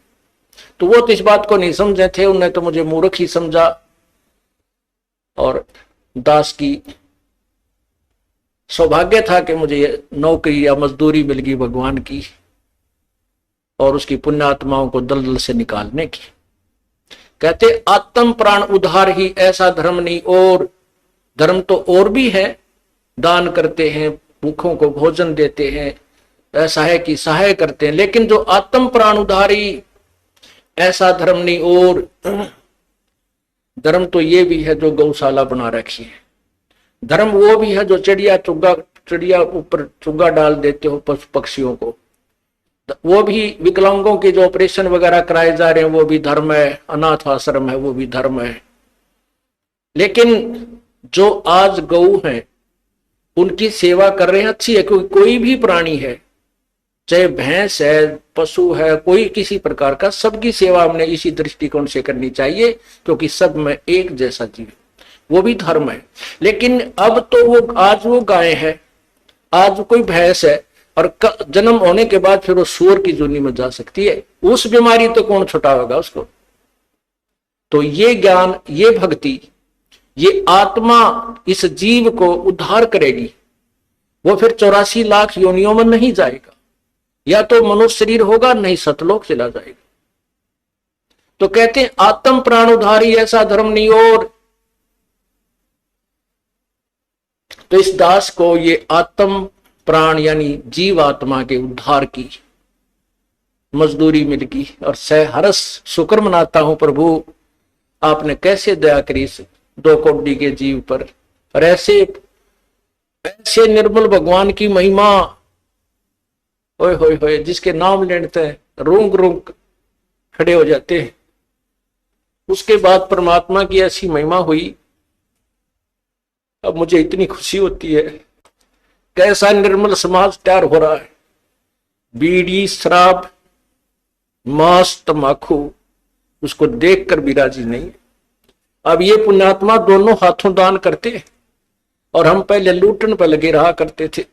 तो वो तो इस बात को नहीं समझे थे, उन्हें तो मुझे मूर्ख ही समझा। और दास की सौभाग्य था कि मुझे नौकरी या मजदूरी मिल गई भगवान की, और उसकी पुण्यात्माओं को दलदल से निकालने की। कहते आत्म प्राण उद्धार ही ऐसा धर्म नहीं, और धर्म तो और भी है, दान करते हैं, भूखों को भोजन देते हैं, असहाय की सहाय करते हैं, लेकिन जो आत्म प्राण उद्धारी ऐसा धर्म नहीं। और धर्म तो ये भी है जो गौशाला बना रखी है, धर्म वो भी है जो चिड़िया ऊपर चुग्गा डाल देते हो पशु पक्षियों को, वो भी विकलांगों के जो ऑपरेशन वगैरह कराए जा रहे हैं वो भी धर्म है, अनाथ आश्रम है वो भी धर्म है। लेकिन जो आज गऊ हैं उनकी सेवा कर रहे हैं, अच्छी है, क्योंकि कोई भी प्राणी है, चाहे भैंस है, पशु है, कोई किसी प्रकार का, सबकी सेवा हमने इसी दृष्टिकोण से करनी चाहिए, क्योंकि सब में एक जैसा जीव, वो भी धर्म है। लेकिन अब तो वो आज वो गाय है, आज कोई भैंस है, और जन्म होने के बाद फिर वो सूअर की जोनी में जा सकती है, उस बीमारी तो कौन छुटावेगा उसको। तो ये ज्ञान, ये भक्ति, ये आत्मा इस जीव को उद्धार करेगी। वो फिर 84 लाख योनियों में नहीं जाएगा, या तो मनुष्य शरीर होगा, नहीं सतलोक चला जाएगा। तो कहते हैं आत्म प्राण उद्धारी ऐसा धर्म नहीं। और तो इस दास को ये आत्म प्राण यानी जीव आत्मा के उद्धार की मजदूरी मिल गई, और सहर्ष शुक्र मनाता हूं प्रभु, आपने कैसे दया करी इस 2 कोटि के जीव पर। और ऐसे निर्मल भगवान की महिमा, ओए होए होए, जिसके नाम लेते हैं रूंग रूंग खड़े हो जाते हैं। उसके बाद परमात्मा की ऐसी महिमा हुई, अब मुझे इतनी खुशी होती है। कैसा निर्मल समाज तैयार हो रहा है। बीड़ी, शराब, मांस, तंबाकू, उसको देखकर भी राजी नहीं। अब ये पुण्यात्मा दोनों हाथों दान करते हैं, और हम पहले लूटन पर लगे रहा करते थे,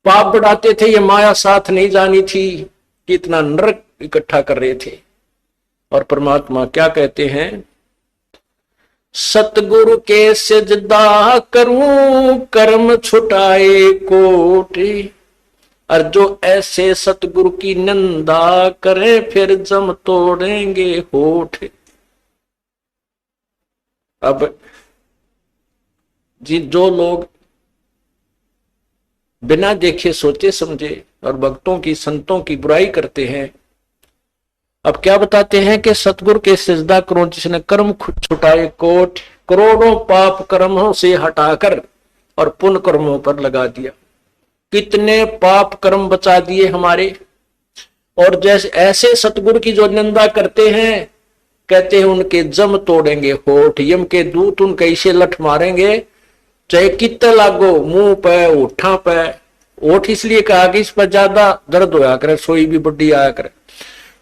पाप बढ़ाते थे। ये माया साथ नहीं जानी थी कि इतना नरक इकट्ठा कर रहे थे। और परमात्मा क्या कहते हैं, सतगुरु के सजदा करूं कर्म छुटाए कोटि, और जो ऐसे सतगुरु की निंदा करे फिर जम तोड़ेंगे होठ। अब जो लोग बिना देखे सोचे समझे और भक्तों की संतों की बुराई करते हैं, अब क्या बताते हैं कि सतगुरु के सिजदा करो जिसने कर्म छुटाए कोट, करोड़ों पाप कर्मों से हटाकर और पुण्य कर्मों पर लगा दिया। कितने पाप कर्म बचा दिए हमारे। और जैसे ऐसे सतगुरु की जो निंदा करते हैं, कहते हैं उनके जम तोड़ेंगे होठ, यम के दूत उनके इसे लठ मारेंगे, चाहे कितना लागो, मुंह पे, होठा पे। होठ इसलिए कहा कि इस पर ज्यादा दर्द होया करे, सोई भी बुढ़ी आया करे।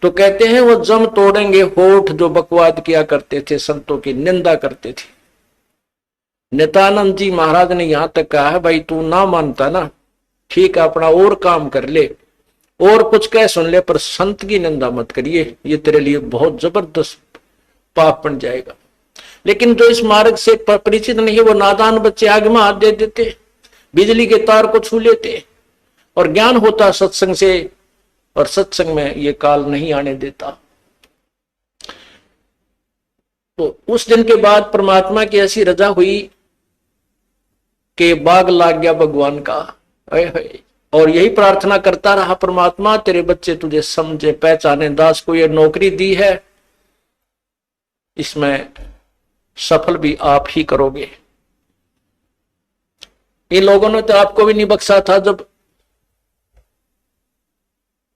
तो कहते हैं वो जम तोड़ेंगे होठ जो बकवाद किया करते थे, संतों की निंदा करते थे। नित्यानंद जी महाराज ने यहां तक कहा है, भाई तू ना मानता ना, ठीक है अपना और काम कर ले, और कुछ कह सुन ले, पर संत की निंदा मत करिए, ये तेरे लिए बहुत जबरदस्त पाप बन जाएगा। लेकिन जो इस मार्ग से परिचित नहीं है, वो नादान बच्चे आग में हाथ दे देते, बिजली के तार को छू लेते। और ज्ञान होता सत्संग से, और सत्संग में ये काल नहीं आने देता। तो उस दिन के बाद परमात्मा की ऐसी रजा हुई कि बाग लाग गया भगवान का। और यही प्रार्थना करता रहा, परमात्मा तेरे बच्चे तुझे समझे पहचाने, दास को ये नौकरी दी है, इसमें सफल भी आप ही करोगे। इन लोगों ने तो आपको भी नहीं बख्शा था, जब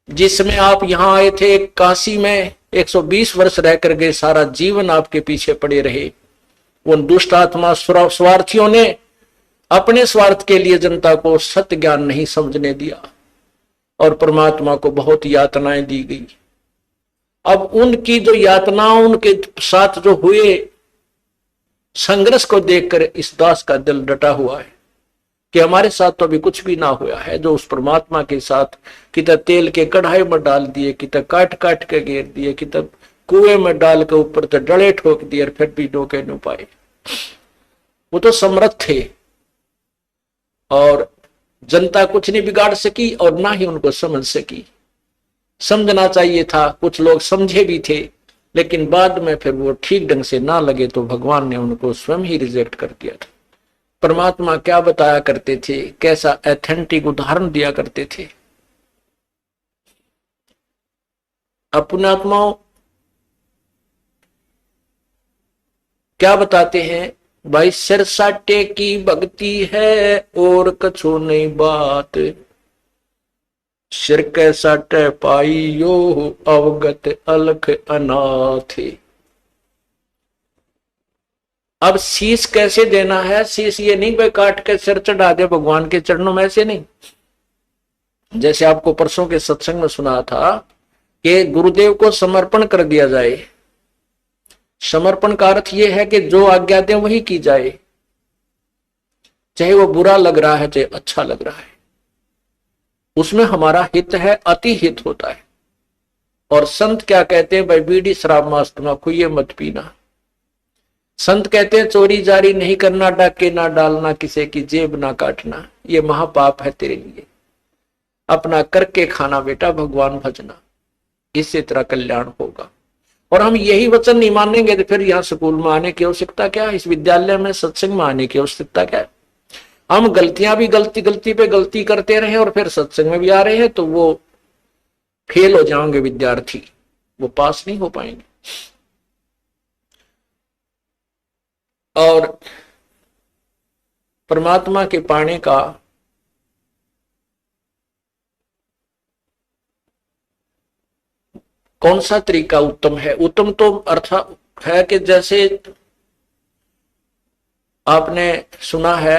जिसमें आप यहां आए थे काशी में 120 वर्ष रह कर गए, सारा जीवन आपके पीछे पड़े रहे। उन दुष्ट आत्मा स्वार्थियों ने अपने स्वार्थ के लिए जनता को सत्य ज्ञान नहीं समझने दिया, और परमात्मा को बहुत यातनाएं दी गई। अब उनकी जो यातनाओं, उनके साथ जो हुए संघर्ष को देखकर इस दास का दिल डटा हुआ है। कि हमारे साथ तो अभी कुछ भी ना हुआ है, जो उस परमात्मा के साथ कितना तेल के कढ़ाई में डाल दिए, कितना काट काट के घेर दिए, कितना कुएं में डाल के ऊपर तो डले ठोक दिए, और फिर भी डोके न पाए। वो तो समर्थ थे और जनता कुछ नहीं बिगाड़ सकी और ना ही उनको समझ सकी। समझना चाहिए था, कुछ लोग समझे भी थे, लेकिन बाद में फिर वो ठीक ढंग से ना लगे तो भगवान ने उनको स्वयं ही रिजेक्ट कर दिया था। परमात्मा क्या बताया करते थे, कैसा एथेंटिक उदाहरण दिया करते थे। अपने आत्माओं क्या बताते हैं, भाई सिर साटे की भक्ति है और कछु नहीं बात, सिर के साटे पाइयो अवगत अलख अनाथ। अब शीश कैसे देना है, शीश ये नहीं भाई काट के सिर चढ़ा दे भगवान के चरणों में, ऐसे नहीं। जैसे आपको परसों के सत्संग में सुना था कि गुरुदेव को समर्पण कर दिया जाए। समर्पण का अर्थ यह है कि जो आज्ञा दे वही की जाए, चाहे वो बुरा लग रहा है चाहे अच्छा लग रहा है, उसमें हमारा हित है, अति हित होता है। और संत क्या कहते हैं, भाई बीड़ी शराब मांस तम्बाकू ये मत पीना। संत कहते हैं चोरी जारी नहीं करना, डाके ना डालना, किसी की जेब ना काटना, ये महापाप है तेरे लिए। अपना करके खाना बेटा, भगवान भजना, इससे तेरा कल्याण होगा। और हम यही वचन नहीं मानेंगे तो फिर यहाँ स्कूल में आने की आवश्यकता क्या, इस विद्यालय में सत्संग में आने की आवश्यकता क्या। हम गलतियां भी गलती पे गलती करते रहे और फिर सत्संग में भी आ रहे हैं, तो वो फेल हो जाएंगे विद्यार्थी, वो पास नहीं हो पाएंगे। और परमात्मा के पाने का कौन सा तरीका उत्तम है? उत्तम तो अर्थ है कि जैसे आपने सुना है,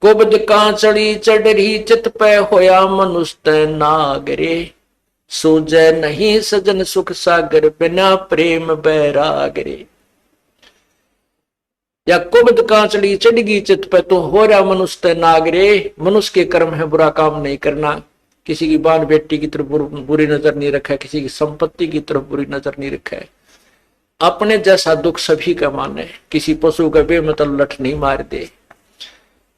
कुबद कांचड़ी चढ़ी चित पे होया मनुष्य नागरे, सूझे नहीं सजन सुख सागर बिना प्रेम बैरागरे। या कुबद कांचड़ी चढ़गी चित पे तो हो रहा मनुष्य नागरे, मनुष्य के कर्म है बुरा काम नहीं करना, किसी की बाल बेटी की तरफ बुरी नजर नहीं रखा, किसी की संपत्ति की तरफ बुरी नजर नहीं रखा है, अपने जैसा दुख सभी का माने, किसी पशु का बेमतलब लठ नहीं मार दे,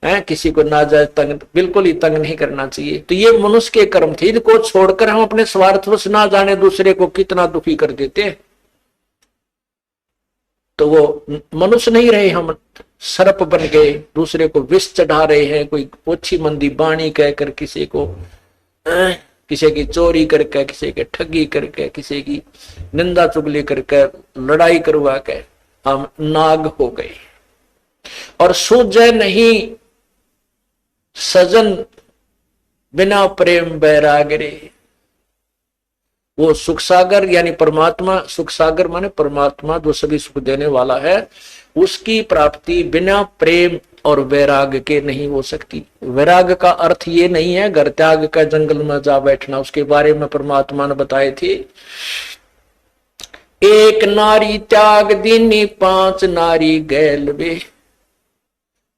किसी को नाजायज तंग बिल्कुल ही तंग नहीं करना चाहिए। तो ये मनुष्य के कर्म थे, इनको छोड़कर हम अपने स्वार्थवश ना जाने दूसरे को कितना दुखी कर देते हैं, तो वो मनुष्य नहीं रहे, हम सर्प बन गए, दूसरे को विष चढ़ा रहे हैं, कोई ओछी मंदी बाणी कहकर किसी को, किसी की चोरी करके, किसी के ठगी करके, किसी की निंदा चुगली करके, लड़ाई करवा के हम नाग हो गए। और सूझे नहीं सजन बिना प्रेम बैरागरे, वो सुख सागर यानी परमात्मा, सुख सागर माने परमात्मा जो सभी सुख देने वाला है, उसकी प्राप्ति बिना प्रेम और वैराग के नहीं हो सकती। वैराग का अर्थ ये नहीं है घर त्याग का जंगल में जा बैठना, उसके बारे में परमात्मा ने बताए थे, एक नारी त्याग दीनी पांच नारी गैल वे,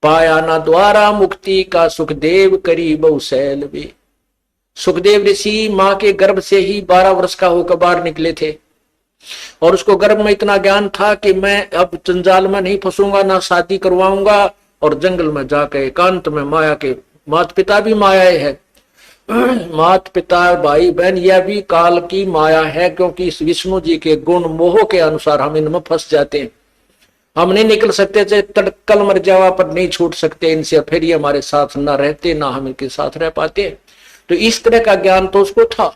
पाया ना द्वारा मुक्ति का सुखदेव करी बहुशैल वे। सुखदेव ऋषि मां के गर्भ से ही 12 वर्ष का होकर बाहर निकले थे, और उसको गर्भ में इतना ज्ञान था कि मैं अब जंजाल में नहीं फंसूंगा, ना शादी करवाऊंगा, और जंगल में जाकर एकांत में माया के, माता पिता भी माया है, माता पिता भाई बहन यह भी काल की माया है, क्योंकि इस विष्णु जी के गुण मोह के अनुसार हम इनमें फंस जाते हैं, हम नहीं निकल सकते, चाहे तड़कल मर जावा पर नहीं छूट सकते इनसे, फिर ये हमारे साथ ना रहते ना हम इनके साथ रह पाते। तो इस तरह का ज्ञान तो उसको था।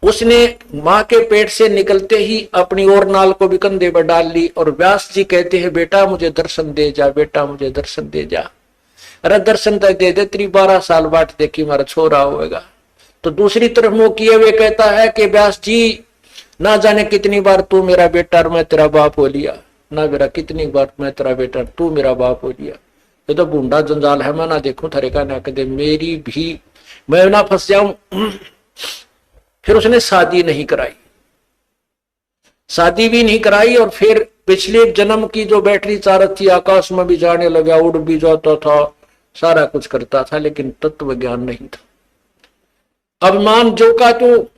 उसने मां के पेट से निकलते ही अपनी और नाल को भी कंधे पर डाल ली, और व्यास जी कहते हैं बेटा मुझे दर्शन दे जा, बेटा मुझे दर्शन दे जा। अरे दर्शन तक दे दे, तेरी 12 साल बाट देखी हमारा छोरा होगा। तो दूसरी तरफ मुंह किए हुए कहता है कि व्यास जी ना जाने कितनी बार तू मेरा बेटा और मैं तेरा बाप हो लिया, ना मेरा कितनी बार मैं तेरा बेटा तू मेरा बाप हो लिया। ये तो बूंदा जंजाल है, मैं ना देखूं थरे का ना कदे, मेरी भी मैं ना फंस जाऊं। फिर उसने शादी नहीं कराई, शादी भी नहीं कराई, और फिर पिछले जन्म की जो बैटरी चार्ज थी, आकाश में भी जाने लगा, उड़ भी जाता था, सारा कुछ करता था, लेकिन तत्व ज्ञान नहीं था। अभिमान जो का तो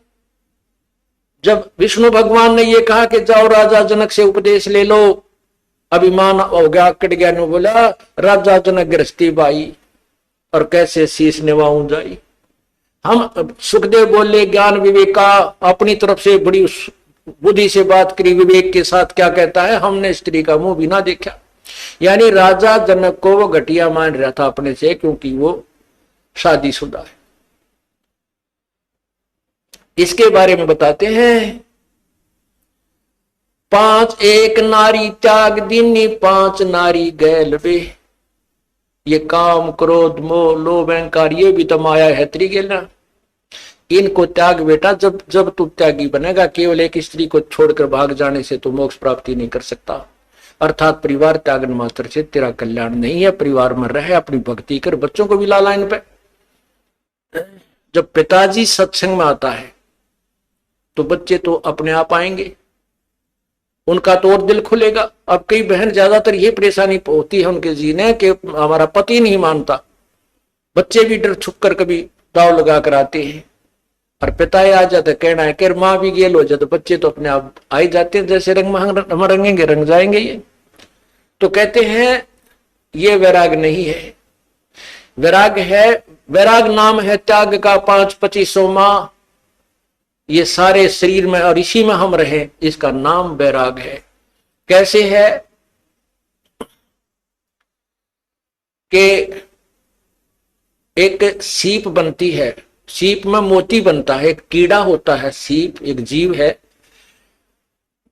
जब विष्णु भगवान ने ये कहा कि जाओ राजा जनक से उपदेश ले लो, अभिमान हो गया, कट गया। ने बोला राजा जनक गृहस्थी बाई और कैसे शीश निभाऊं जाई। हम सुखदेव बोले ज्ञान विवेका, अपनी तरफ से बड़ी बुद्धि से बात करी, विवेक के साथ क्या कहता है, हमने स्त्री का मुंह भी ना देखा। यानी राजा जनक को वो घटिया मान रहा था अपने से, क्योंकि वो शादीशुदा है। इसके बारे में बताते हैं, 5 एक नारी त्याग दीनी, 5 नारी गैल बे। ये काम क्रोध मोह लोभ अहंकार ये भी तो माया है त्रिगेला, इनको त्याग बेटा। जब जब तू त्यागी बनेगा, केवल एक स्त्री को छोड़कर भाग जाने से तू मोक्ष प्राप्ति नहीं कर सकता। अर्थात परिवार त्यागन मात्र से तेरा कल्याण नहीं है। परिवार में रहे, अपनी भक्ति कर, बच्चों को भी ला लाइन पे। जब पिताजी सत्संग में आता है तो बच्चे तो अपने आप आएंगे, उनका तो और दिल खुलेगा। अब कई बहन ज्यादातर ये परेशानी होती है उनके जीने कि हमारा पति नहीं मानता, बच्चे भी डर छुप कर कभी दाव लगा कर आते हैं, और पिता आ जाते कहना है कि माँ भी गेल हो जाए, तो बच्चे तो अपने आप आ ही जाते हैं। जैसे रंग हम रंगेंगे रंग जाएंगे ये। तो कहते हैं ये वैराग नहीं है, वैराग है, वैराग नाम है त्याग का 5-25 माह, ये सारे शरीर में और इसी में हम रहे, इसका नाम वैराग है। कैसे है कि एक सीप बनती है, सीप में मोती बनता है, एक कीड़ा होता है, सीप एक जीव है।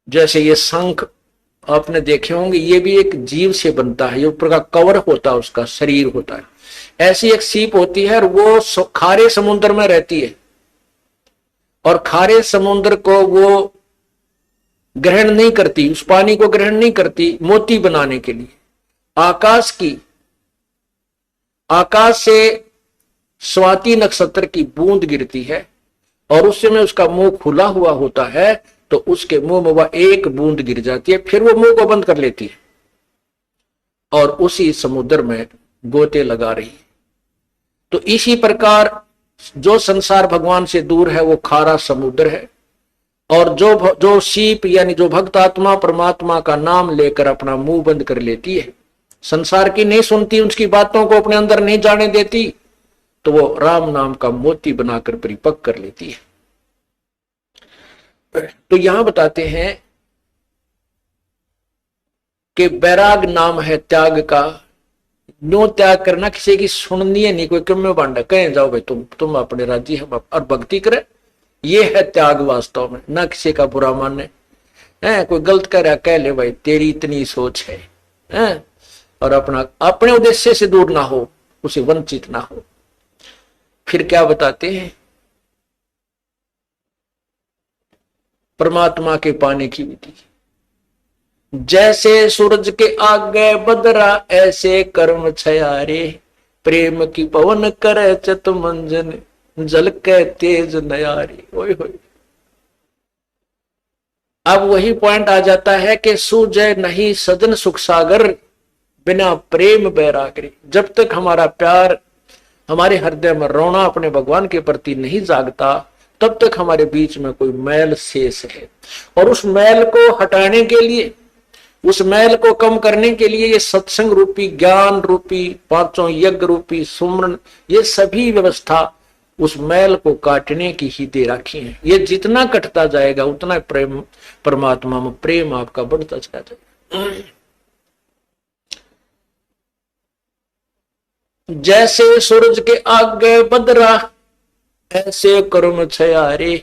जैसे ये शंख आपने देखे होंगे, ये भी एक जीव से बनता है, ये ऊपर का कवर होता है, उसका शरीर होता है। ऐसी एक सीप होती है और वो खारे समुद्र में रहती है, और खारे समुद्र को वो ग्रहण नहीं करती, उस पानी को ग्रहण नहीं करती मोती बनाने के लिए। आकाश से स्वाति नक्षत्र की बूंद गिरती है और उस समय उसका मुंह खुला हुआ होता है, तो उसके मुंह में वह एक बूंद गिर जाती है, फिर वो मुंह को बंद कर लेती है और उसी समुद्र में गोते लगा रही है। तो इसी प्रकार जो संसार भगवान से दूर है वो खारा समुद्र है, और जो सीप यानी जो भक्त आत्मा परमात्मा का नाम लेकर अपना मुंह बंद कर लेती है, संसार की नहीं सुनती, उसकी बातों को अपने अंदर नहीं जाने देती, तो वो राम नाम का मोती बनाकर परिपक्व कर लेती है। तो यहां बताते हैं कि वैराग नाम है त्याग का। नो त्याग करना, किसी की सुननी है नहीं, कोई क्यों में बांटा, कहें जाओ भाई तुम अपने राजी हम और भक्ति करे, ये है त्याग वास्तव में। ना किसी का बुरा माने, कोई गलत कर रहा कह ले भाई तेरी इतनी सोच है, और अपने उद्देश्य से दूर ना हो, उसे वंचित ना हो। फिर क्या बताते हैं, परमात्मा के पाने की विधि। जैसे सूरज के आगे बदरा, ऐसे कर्म छयारे, प्रेम की पवन करे चत मंजन, जल के तेज नयारे। ओए होए, अब वही पॉइंट आ जाता है कि सूझे नहीं सजन सुख सागर, बिना प्रेम बैरागरी। जब तक हमारा प्यार हमारे हृदय में रोना अपने भगवान के प्रति नहीं जागता, तब तक हमारे बीच में कोई मैल शेष है। और उस मैल को हटाने के लिए, उस मैल को कम करने के लिए ये सत्संग रूपी, ज्ञान रूपी, 5 यज्ञ रूपी, सुमरन, ये सभी व्यवस्था उस मैल को काटने की ही दे रखी है। ये जितना कटता जाएगा उतना प्रेम, परमात्मा में प्रेम आपका बढ़ता चला जाएगा। जैसे सूरज के आगे बदरा, ऐसे कर्म छयारे,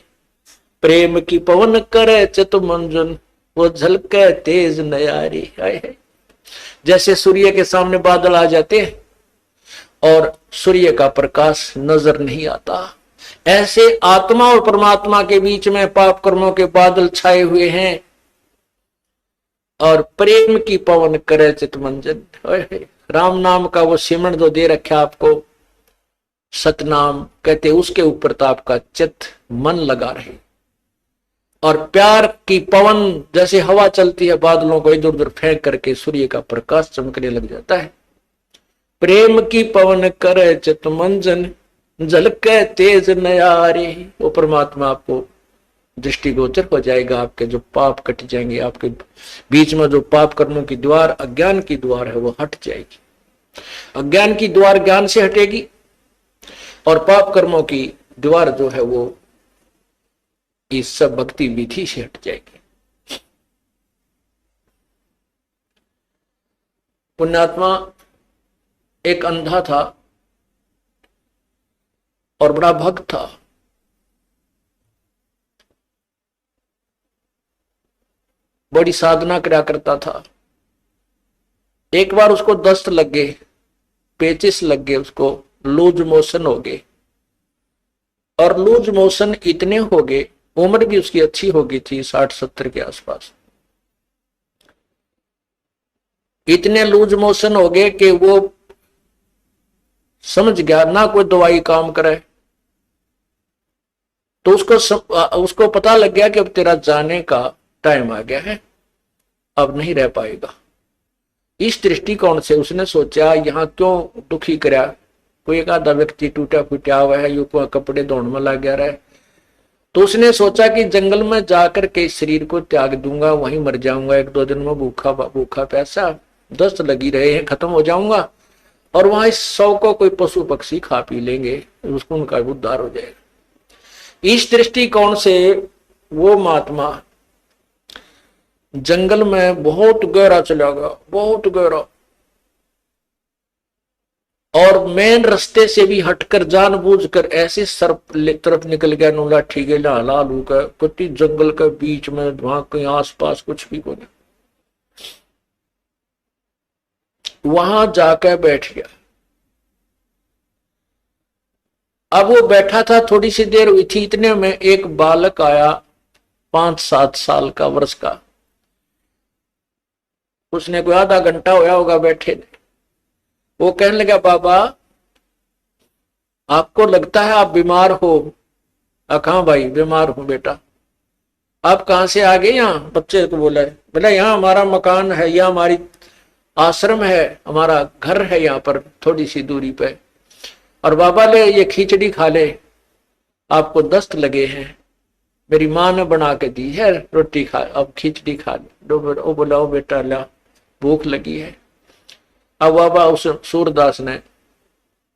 प्रेम की पवन करे चित मंजन, वो झलके तेज नयारी। जैसे सूर्य के सामने बादल आ जाते हैं और सूर्य का प्रकाश नजर नहीं आता, ऐसे आत्मा और परमात्मा के बीच में पाप कर्मों के बादल छाए हुए हैं, और प्रेम की पवन करे चित मंजन। राम नाम का वो सिमरण जो दे रखा आपको, सतनाम कहते, उसके ऊपर तो आपका चित्त मन लगा रहे। और प्यार की पवन जैसे हवा चलती है, बादलों को इधर उधर फेंक करके सूर्य का प्रकाश चमकने लग जाता है। प्रेम की पवन करे चित मंजन, झलके तेज नयारे। वो परमात्मा आपको दृष्टिगोचर हो जाएगा, आपके जो पाप कट जाएंगे, आपके बीच में जो पाप कर्मों की द्वार, अज्ञान की द्वार है, वो हट जाएगी। अज्ञान की द्वार ज्ञान से हटेगी और पाप कर्मों की द्वार जो है वो इस सब भक्ति विधि से हट जाएगी। पुण्यात्मा एक अंधा था और बड़ा भक्त था। बड़ी साधना करा करता था। एक बार उसको दस्त लग गए, पेचिस लग गए, उसको लूज मोशन हो गए। और लूज मोशन इतने हो गए, उम्र भी उसकी अच्छी हो गई थी, 60-70 के आसपास। इतने लूज मोशन हो गए कि वो समझ गया ना कोई दवाई काम करे। तो उसको पता लग गया कि अब तेरा जाने का टाइम आ गया है, अब नहीं रह पाएगा। इस दृष्टिकोण से उसने सोचा यहां क्यों दुखी करा, कोई एक आधा व्यक्ति टूटा फूटा हुआ है, यू कपड़े धोने में लग गया रहा है। तो उसने सोचा कि जंगल में जाकर के शरीर को त्याग दूंगा, वहीं मर जाऊंगा, 1-2 दिन में भूखा भूखा प्यासा, दस्त लगी रहे हैं, खत्म हो जाऊंगा, और वहां इस 100 को कोई पशु पक्षी खा पी लेंगे, उसको उनका उद्धार हो जाएगा। इस दृष्टिकोण से वो महात्मा जंगल में बहुत गहरा चला गया, बहुत गहरा, और मेन रास्ते से भी हटकर जानबूझकर ऐसे सर्प तरफ निकल गया, नो लाठी के लाला लू का पति जंगल के बीच में, वहां कहीं आसपास कुछ भी को नहीं। वहां जाकर बैठ गया। अब वो बैठा था, थोड़ी सी देर हुई थी, इतने में एक बालक आया, 5-7 साल का, वर्ष का। उसने कोई आधा घंटा होया होगा बैठे ने। वो कहने लगा, बाबा आपको लगता है आप बीमार हो? हाँ भाई बीमार हूं बेटा। आप कहां से आ गए? यहाँ बच्चे को बोला है, बोला यहाँ हमारा मकान है, यहाँ हमारी आश्रम है, हमारा घर है यहाँ पर थोड़ी सी दूरी पे, और बाबा ले ये खिचड़ी खा ले, आपको दस्त लगे हैं, मेरी माँ ने बना के दी है, रोटी खा, अब खिचड़ी खा ले। वो बोला, ओ बेटा ला, भूख लगी है। अब बाबा उस सूरदास ने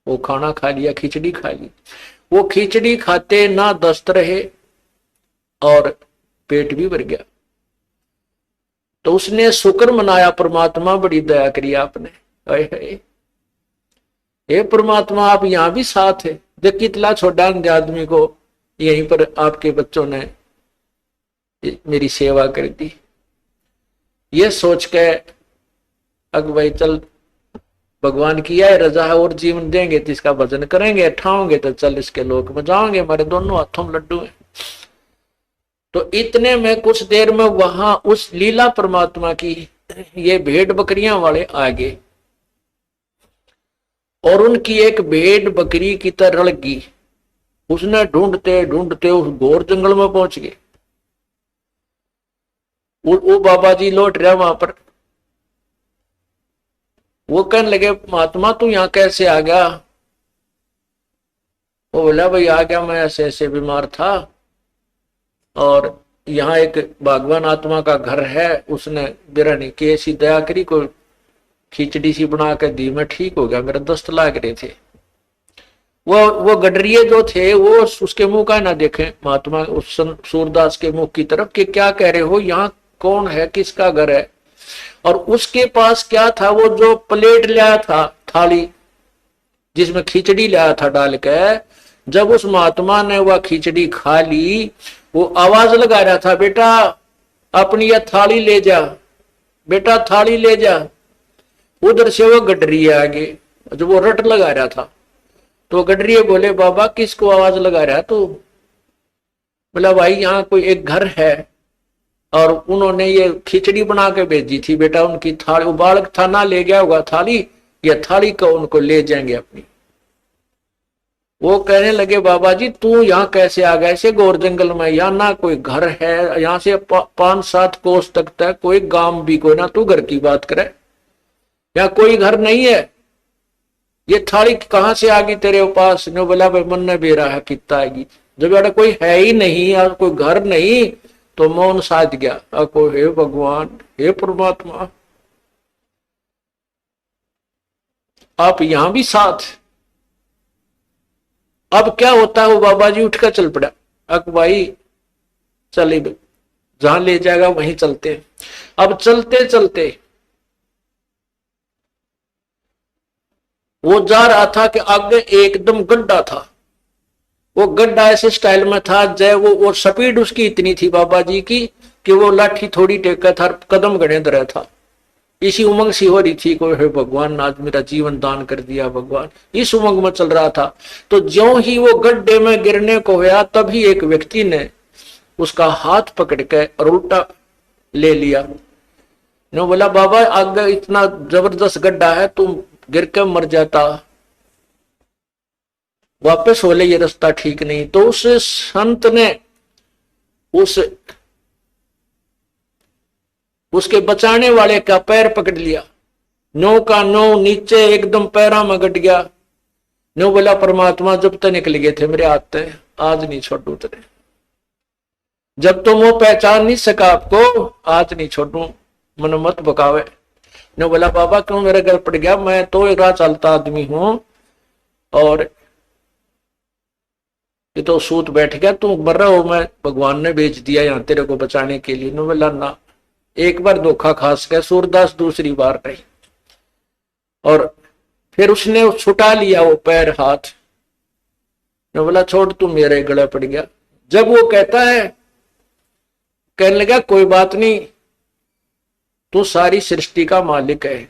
वो खाना खा लिया, खिचड़ी खा ली। वो खिचड़ी खाते ना दस्त रहे और पेट भी भर गया। तो उसने शुक्र मनाया, परमात्मा बड़ी दया करी आपने, हे परमात्मा आप यहां भी साथ है, देख कितना छोटा आदमी को यहीं पर आपके बच्चों ने मेरी सेवा कर दी। ये सोच के अग भाई चल, भगवान की है रजा है, और जीवन देंगे तो इसका भजन करेंगे, ठाओगे तो चल इसके लोक में जाओगे, हमारे दोनों हाथों में लड्डू है। तो इतने में कुछ देर में वहां उस लीला परमात्मा की ये भेड़ बकरियां वाले आ गए, और उनकी एक भेड़ बकरी की तरह लगी। उसने ढूंढते ढूंढते उस घोर जंगल में पहुंच गए। वो बाबा जी लौट रहा वहां पर। वो कहने लगे, महात्मा तू यहाँ कैसे आ गया? वो बोला, भाई आ गया, मैं ऐसे ऐसे बीमार था, और यहाँ एक भगवान आत्मा का घर है, उसने बिरहनी की ऐसी दया करी, को खिचड़ी सी बना कर दी, मैं ठीक हो गया, मेरे दस्त लाग रहे थे। वो गडरिये जो थे वो उसके मुंह का ना देखें, महात्मा उस सूरदास के मुंह की तरफ, कि क्या कह रहे हो, यहाँ कौन है, किसका घर है? और उसके पास क्या था, वो जो प्लेट लाया था, थाली जिसमें खिचड़ी लाया था डाल के, जब उस महात्मा ने वह खिचड़ी खा ली, वो आवाज लगा रहा था, बेटा अपनी यह थाली ले जा, बेटा थाली ले जा। उधर से वो गडरिये आगे, जो वो रट लगा रहा था, तो गडरिये बोले, बाबा किसको आवाज लगा रहा है तू? बोला, भाई यहाँ कोई एक घर है, और उन्होंने ये खिचड़ी बना के भेजी थी, बेटा उनकी थाली, वो बालक था ना ले गया होगा थाली, ये थाली को उनको ले जाएंगे अपनी। वो कहने लगे बाबा जी तू यहाँ कैसे आ गया, ऐसे गौर जंगल में, यहाँ ना कोई घर है, यहाँ से 5-7 कोस तक तक कोई गांव भी कोई ना, तू घर की बात करे, यहाँ कोई घर नहीं है, ये थाली कहाँ से आ गई तेरे पास। ने बोला भाई मन ने बेरा है कितना आएगी, जब यार कोई है ही नहीं और कोई घर नहीं तो मौन साध गया। को हे भगवान, हे परमात्मा, आप यहां भी साथ। अब क्या होता है, वो बाबा जी उठकर चल पड़ा। अक भाई चले, जहां ले जाएगा वहीं चलते हैं। अब चलते चलते वो जा रहा था कि आगे एकदम गड्ढा था। वो गड्ढा ऐसे स्टाइल में था जय वो स्पीड उसकी इतनी थी बाबा जी की कि वो लाठी थोड़ी टेका था, कदम गड़े रहा था। इसी उमंग सी हो रही थी, कोई हे भगवान आज मेरा जीवन दान कर दिया भगवान, इस उमंग में चल रहा था। तो ज्यों ही वो गड्ढे में गिरने को हुआ तभी एक व्यक्ति ने उसका हाथ पकड़ के और उल्टा ले लिया। ने बोला बाबा आगे इतना जबरदस्त गड्ढा है, तुम गिर के मर जाता, वापस हो ले, ये रास्ता ठीक नहीं। तो उस संत ने उसके बचाने वाले का पैर पकड़ लिया, नो का नो नीचे एकदम पैरा में गट गया। नो बोला परमात्मा जब तक निकल गए थे मेरे हाथ से, आज नहीं छोड़ू तेरे, जब तुम वो पहचान नहीं सका आपको आज नहीं छोड़ू, मन मत बकावे। नो बोला बाबा क्यों मेरे घर पड़ गया, मैं तो एक राह चलता आदमी हूं और ये तो सूत बैठ गया, तू मर रहा हो, मैं भगवान ने भेज दिया यहाँ तेरे को बचाने के लिए। नो बोला ना, एक बार धोखा खास गया सूरदास, दूसरी बार नहीं। और फिर उसने छुटा लिया वो पैर हाथ। नो बोला छोड़, तू मेरे गले पड़ गया। जब वो कहता है, कहने लगा कोई बात नहीं, तू सारी सृष्टि का मालिक है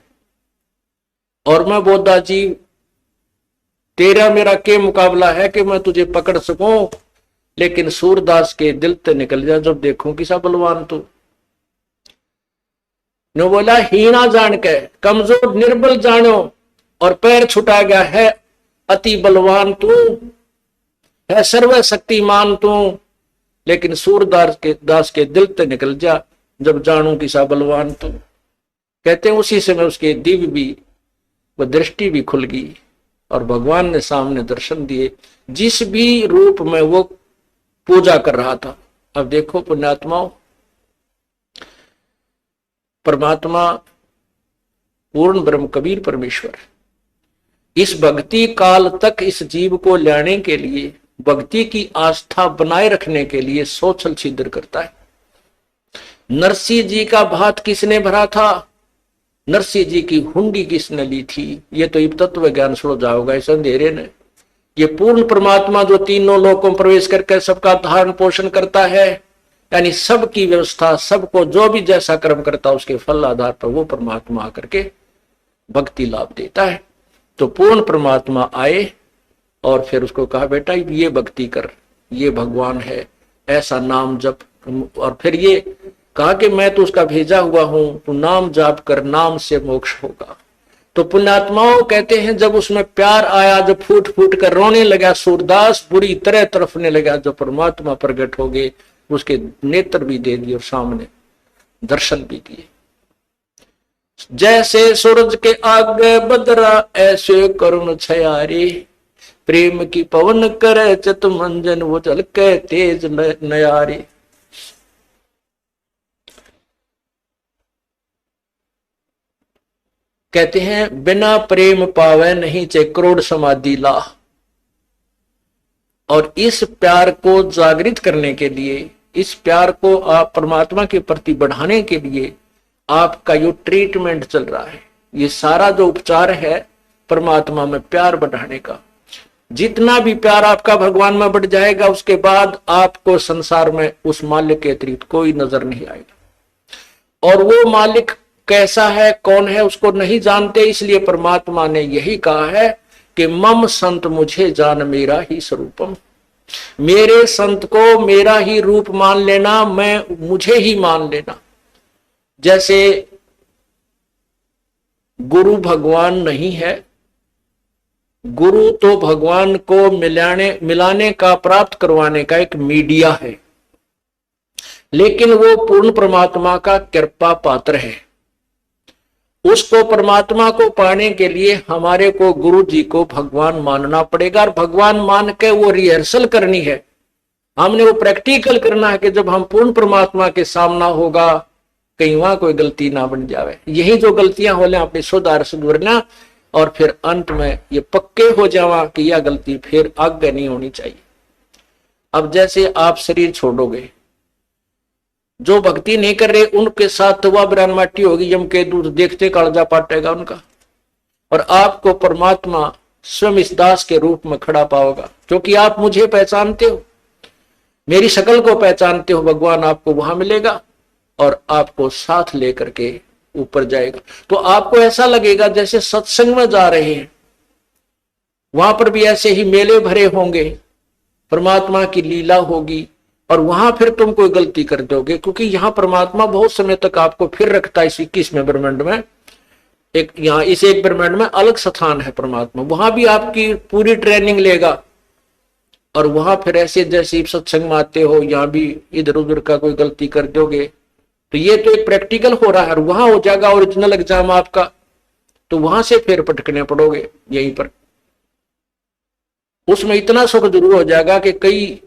और मैं बोधा जी तेरा मेरा के मुकाबला है कि मैं तुझे पकड़ सकूं, लेकिन सूरदास के दिल से निकल जा जब देखूं किसा बलवान तू। नो बोला हीना जान के कमजोर निर्बल जानो और पैर छुटा गया है, अति बलवान तू है, सर्वशक्तिमान तू, लेकिन सूरदास के दिल से निकल जा जब जानू किसा बलवान तू। कहते हैं उसी समय उसके दिव्य भी वो दृष्टि भी खुल गई और भगवान ने सामने दर्शन दिए, जिस भी रूप में वो पूजा कर रहा था। अब देखो पुण्यात्माओं, परमात्मा पूर्ण ब्रह्म कबीर परमेश्वर इस भक्ति काल तक इस जीव को लाने के लिए, भक्ति की आस्था बनाए रखने के लिए सोचल छिद्र करता है। नरसिंह जी का भात किसने भरा था, नरसिंह जी की हुंडी किसने ली थी, ये तो तत्व ज्ञान सुन जाओगा इस अंधेरे ने। ये पूर्ण परमात्मा जो तीनों लोकों में प्रवेश करके सबका धारण पोषण करता है, यानी सबकी व्यवस्था, सबको जो भी जैसा कर्म करता है उसके फल आधार पर वो परमात्मा आकर के भक्ति लाभ देता है। तो पूर्ण परमात्मा आए और फिर उसको कहा बेटा ये भक्ति कर, ये भगवान है, ऐसा नाम जप। और फिर ये कहा कि मैं तो उसका भेजा हुआ हूं, तू नाम जाप कर, नाम से मोक्ष होगा। तो पुण्यात्माओं कहते हैं जब उसमें प्यार आया, जब फूट फूट कर रोने लगा सूरदास, बुरी तरह तरफने लगा, जो परमात्मा प्रकट हो गए, उसके नेत्र भी दे दिए और सामने दर्शन भी दिए। जैसे सूरज के आगे बदरा ऐसे करुण छयारे, प्रेम की पवन करे चित मंजन वो झलके तेज नयारे। कहते हैं बिना प्रेम पावे नहीं चे करोड़ समाधि ला। और इस प्यार को जागृत करने के लिए, इस प्यार को आप परमात्मा के प्रति बढ़ाने के लिए आपका जो ट्रीटमेंट चल रहा है, ये सारा जो उपचार है परमात्मा में प्यार बढ़ाने का। जितना भी प्यार आपका भगवान में बढ़ जाएगा, उसके बाद आपको संसार में उस मालिक के अतिरिक्त कोई नजर नहीं आएगा। और वो मालिक कैसा है, कौन है, उसको नहीं जानते, इसलिए परमात्मा ने यही कहा है कि मम संत मुझे जान मेरा ही स्वरूपम। मेरे संत को मेरा ही रूप मान लेना, मैं मुझे ही मान लेना। जैसे गुरु भगवान नहीं है गुरु तो भगवान को मिलाने का, प्राप्त करवाने का एक मीडिया है, लेकिन वो पूर्ण परमात्मा का कृपा पात्र है। उसको, परमात्मा को पाने के लिए हमारे को गुरु जी को भगवान मानना पड़ेगा, और भगवान मान के वो रिहर्सल करनी है, हमने वो प्रैक्टिकल करना है कि जब हम पूर्ण परमात्मा के सामना होगा कहीं वहां कोई गलती ना बन जावे। यही जो गलतियां हो ले अपने सुधारना, और फिर अंत में ये पक्के हो जावा कि यह गलती फिर आगे नहीं होनी चाहिए। अब जैसे आप शरीर छोड़ोगे, जो भक्ति नहीं कर रहे उनके साथ तो वह बिरान माटी होगी, यम के दूध देखते कालजा पाटेगा उनका, और आपको परमात्मा स्वयं इस दास के रूप में खड़ा पाओगा, क्योंकि आप मुझे पहचानते हो, मेरी शक्ल को पहचानते हो। भगवान आपको वहां मिलेगा और आपको साथ लेकर के ऊपर जाएगा। तो आपको ऐसा लगेगा जैसे सत्संग में जा रहे हैं, वहां पर भी ऐसे ही मेले भरे होंगे, परमात्मा की लीला होगी, और वहां फिर तुम कोई गलती कर दोगे, क्योंकि यहाँ परमात्मा बहुत समय तक आपको फिर रखता है। इस 21वें ब्रह्मांड में एक, यहाँ इस एक ब्रह्मांड में अलग स्थान है परमात्मा, वहां भी आपकी पूरी ट्रेनिंग लेगा, और वहां फिर ऐसे जैसे सत्संग में आते हो, यहाँ भी इधर उधर का कोई गलती कर दोगे तो ये तो एक प्रैक्टिकल हो रहा है, और वहां हो जाएगा ओरिजिनल एग्जाम आपका, तो वहां से फिर पटकने पड़ोगे यहीं पर। उसमें इतना सुख जरूर हो जाएगा कि कई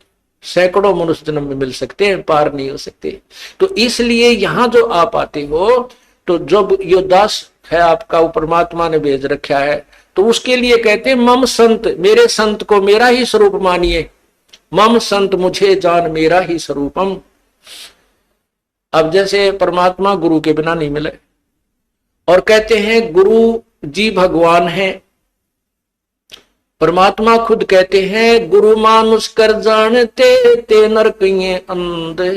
सैकड़ों मनुष्य जन्म में मिल सकते हैं, पार नहीं हो सकते। तो इसलिए यहां जो आप आते हो, तो जब यो दास है आपका, वो परमात्मा ने भेज रखा है, तो उसके लिए कहते हैं मम संत, मेरे संत को मेरा ही स्वरूप मानिए, मम संत मुझे जान मेरा ही स्वरूपम। अब जैसे परमात्मा गुरु के बिना नहीं मिले, और कहते हैं गुरु जी भगवान है, परमात्मा खुद कहते हैं गुरु मानुष कर जानते ते नरकिए अंधे,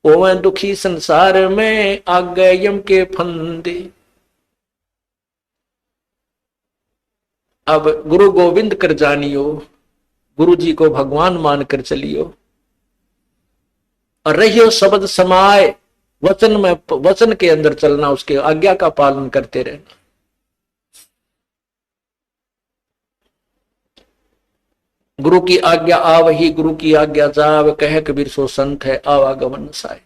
ओवे दुखी संसार में आगे यम के फंदे। अब गुरु गोविंद कर जानियो, गुरु जी को भगवान मानकर चलियो, और रहियो शब्द समाए, वचन में, वचन के अंदर चलना, उसके आज्ञा का पालन करते रहना। गुरु की आज्ञा आवही, गुरु की आज्ञा जाव, कह कबीर सो संत है आवागमन साय।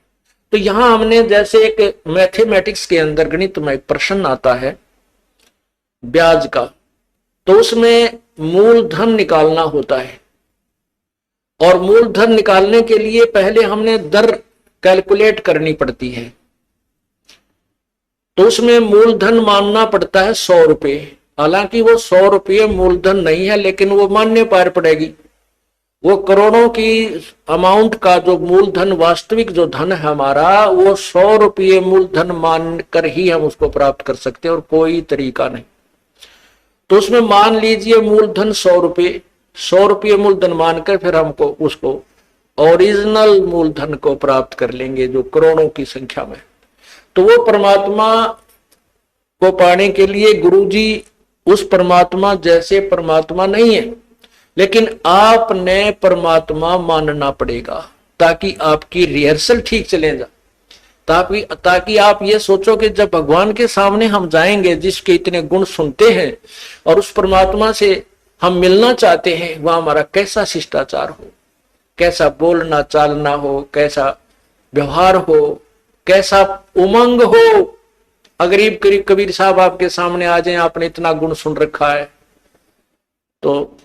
तो यहां हमने जैसे एक मैथमेटिक्स के अंदर गणित में एक प्रश्न आता है ब्याज का, तो उसमें मूलधन निकालना होता है, और मूलधन निकालने के लिए पहले हमने दर कैलकुलेट करनी पड़ती है। तो उसमें मूलधन मानना पड़ता है 100 रुपये, हालांकि वो 100 रुपये मूलधन नहीं है, लेकिन वो मानने पार पड़ेगी। वो करोड़ों की अमाउंट का जो मूलधन, वास्तविक जो धन है हमारा, वो 100 रुपये मूलधन मानकर ही हम उसको प्राप्त कर सकते हैं, और कोई तरीका नहीं। तो उसमें मान लीजिए मूलधन 100 रुपये, 100 रुपये मूलधन मानकर फिर हमको उसको ओरिजिनल मूलधन को प्राप्त कर लेंगे जो करोड़ों की संख्या में। तो वो परमात्मा को पाने के लिए गुरुजी उस परमात्मा जैसे परमात्मा नहीं है, लेकिन आपने परमात्मा मानना पड़ेगा, ताकि आपकी रिहर्सल ठीक चले जा, ताकि आप ये सोचो कि जब भगवान के सामने हम जाएंगे, जिसके इतने गुण सुनते हैं, और उस परमात्मा से हम मिलना चाहते हैं, वह हमारा कैसा शिष्टाचार हो, कैसा बोलना चालना हो, कैसा व्यवहार हो, कैसा उमंग हो। अगरीब करीब कबीर साहब आपके सामने आ जाए, आपने इतना गुण सुन रखा है, तो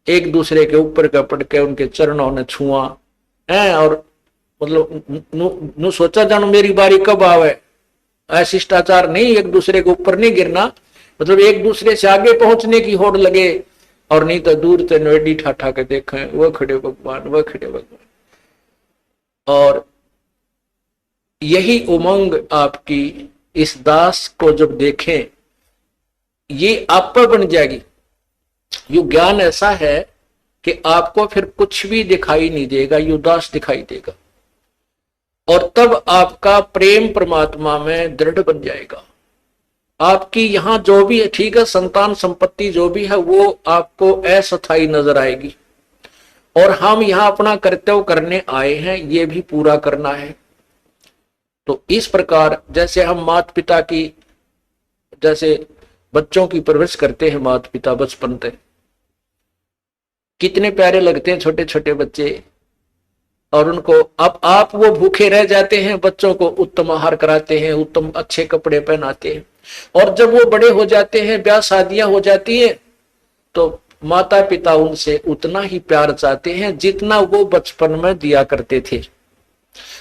एक दूसरे के ऊपर का पड़ के उनके चरणों ने छुआ है, और मतलब नु सोचा जानो मेरी बारी कब आवे। ऐसा शिष्टाचार नहीं, एक दूसरे के ऊपर नहीं गिरना, मतलब एक दूसरे से आगे पहुंचने की होड़ लगे, और नहीं तो दूर से नोडी ठाठा के देखें, वह खड़े भगवान, वह खड़े भगवान। और यही उमंग आपकी इस दास को जब देखें, ये आप पर बन जाएगी। यू ज्ञान ऐसा है कि आपको फिर कुछ भी दिखाई नहीं देगा, यू दास दिखाई देगा, और तब आपका प्रेम परमात्मा में दृढ़ बन जाएगा। आपकी यहां जो भी है, ठीक है, संतान संपत्ति जो भी है वो आपको अस्थायी नजर आएगी, और हम यहां अपना कर्तव्य करने आए हैं, ये भी पूरा करना है। तो इस प्रकार जैसे हम माता पिता की, जैसे बच्चों की परवरिश करते हैं माता पिता बचपन से, कितने प्यारे लगते हैं छोटे छोटे बच्चे। और उनको अब आप वो भूखे रह जाते हैं, बच्चों को उत्तम आहार कराते हैं, उत्तम अच्छे कपड़े पहनाते हैं। और जब वो बड़े हो जाते हैं, ब्याह शादियां हो जाती है, तो माता पिता उनसे उतना ही प्यार चाहते हैं जितना वो बचपन में दिया करते थे।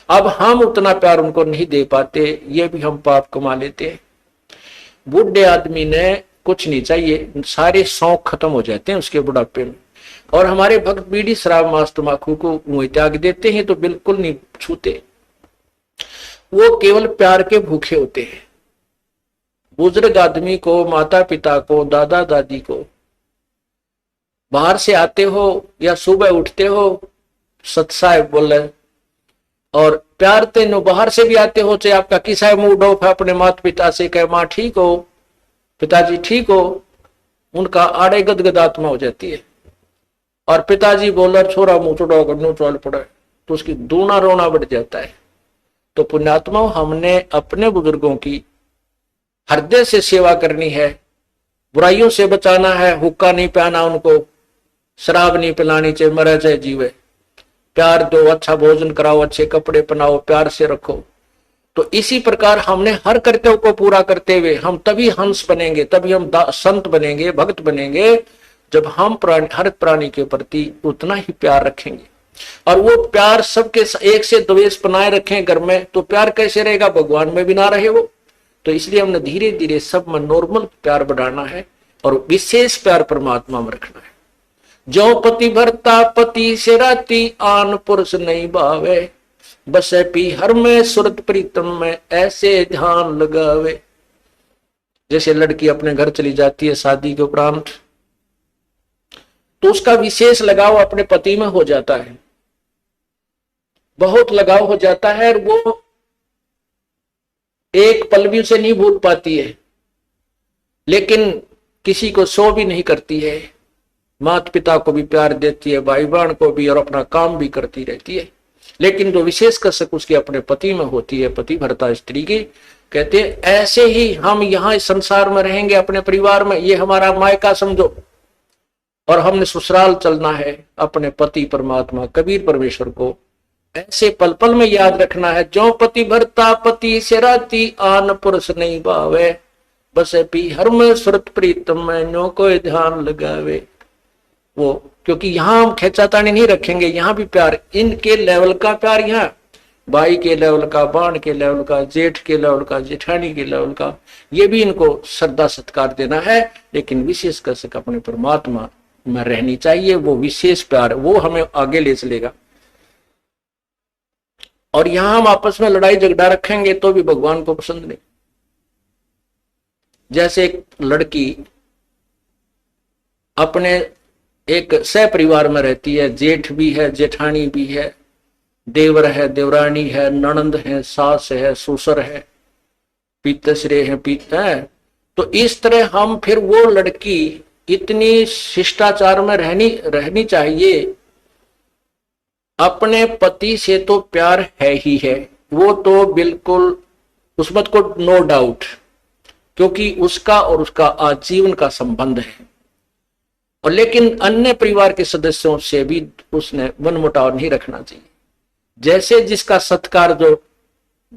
अब हम उतना प्यार उनको नहीं दे पाते, ये भी हम पाप कमा लेते हैं। बूढ़े आदमी ने कुछ नहीं चाहिए, सारे शौक खत्म हो जाते हैं उसके बुढ़ापे में। और हमारे भक्त बीड़ी शराब मांस तंबाकू को मुंह त्याग देते हैं तो बिल्कुल नहीं छूते, वो केवल प्यार के भूखे होते हैं। बुजुर्ग आदमी को, माता पिता को, दादा दादी को, बाहर से आते हो या सुबह उठते हो, सत्साहेब बोले और प्यार तेनो बाहर से भी आते हो, चाहे आपका किसा मूड ऑफ है, अपने माता पिता से कहे माँ ठीक हो, पिताजी ठीक हो, उनका आड़े गदगद आत्मा हो जाती है। और पिताजी बोले छोरा मुंह चुड़ाओ करनो चल पड़े तो उसकी दूना रोना बढ़ जाता है। तो पुण्यात्मा, हमने अपने बुजुर्गों की हृदय से सेवा करनी है, बुराइयों से बचाना है, हुक्का नहीं पिलाना उनको, शराब नहीं पिलानी, चाहे मरे चाहे जीवे, प्यार दो, अच्छा भोजन कराओ, अच्छे कपड़े पहनाओ, प्यार से रखो। तो इसी प्रकार हमने हर कर्तव्य को पूरा करते हुए हम तभी हंस बनेंगे, तभी हम संत बनेंगे, भक्त बनेंगे, जब हम हर प्राणी के प्रति उतना ही प्यार रखेंगे। और वो प्यार सबके एक से द्वेष बनाए रखें घर में, तो प्यार कैसे रहेगा, भगवान में भी ना रहे वो। तो इसलिए हमने धीरे धीरे सब में नॉर्मल प्यार बढ़ाना है और विशेष प्यार परमात्मा में रखना है। जो पति भरता पति से राती, आन पुरुष नहीं भावे, बस पी हर में सुरत प्रीतम में, ऐसे ध्यान लगावे। जैसे लड़की अपने घर चली जाती है शादी के उपरांत, तो उसका विशेष लगाव अपने पति में हो जाता है, बहुत लगाव हो जाता है, और वो एक पल भी उसे नहीं भूल पाती है, लेकिन किसी को शो भी नहीं करती है, माता पिता को भी प्यार देती है, भाई बहन को भी, और अपना काम भी करती रहती है। लेकिन जो विशेष कसक उसके अपने पति में होती है, पति भरता स्त्री की, कहते हैं ऐसे ही हम यहाँ इस संसार में रहेंगे, अपने परिवार में, ये हमारा मायका समझो, और हमने ससुराल चलना है अपने पति परमात्मा कबीर परमेश्वर को ऐसे पल पल में याद रखना है। जो पति भरता पति से राती, आन पुरुष नहीं भावे, बस पी हर में सुरत प्रीतम में, नो कोई ध्यान लगावे। वो क्योंकि यहाँ हम खेचातानी नहीं रखेंगे, यहाँ भी प्यार, इनके लेवल का प्यार, यहाँ भाई के लेवल का, बाण के लेवल का, जेठ के लेवल का, जेठानी के लेवल का, ये भी इनको श्रद्धा सत्कार देना है। लेकिन विशेष कसक अपने परमात्मा में रहनी चाहिए, वो विशेष प्यार वो हमें आगे ले चलेगा। और यहां हम आपस में लड़ाई झगड़ा रखेंगे तो भी भगवान को पसंद नहीं। जैसे एक लड़की अपने एक सह परिवार में रहती है, जेठ भी है, जेठानी भी है, देवर है, देवरानी है, ननंद है, सास है, ससुर है, पितश्रे है, है। तो इस तरह हम फिर वो लड़की इतनी शिष्टाचार में रहनी चाहिए। अपने पति से तो प्यार है ही है, वो तो बिल्कुल उसमें को नो डाउट, क्योंकि उसका और उसका आजीवन का संबंध है। और लेकिन अन्य परिवार के सदस्यों से भी उसने मनमुटाव नहीं रखना चाहिए। जैसे जिसका सत्कार जो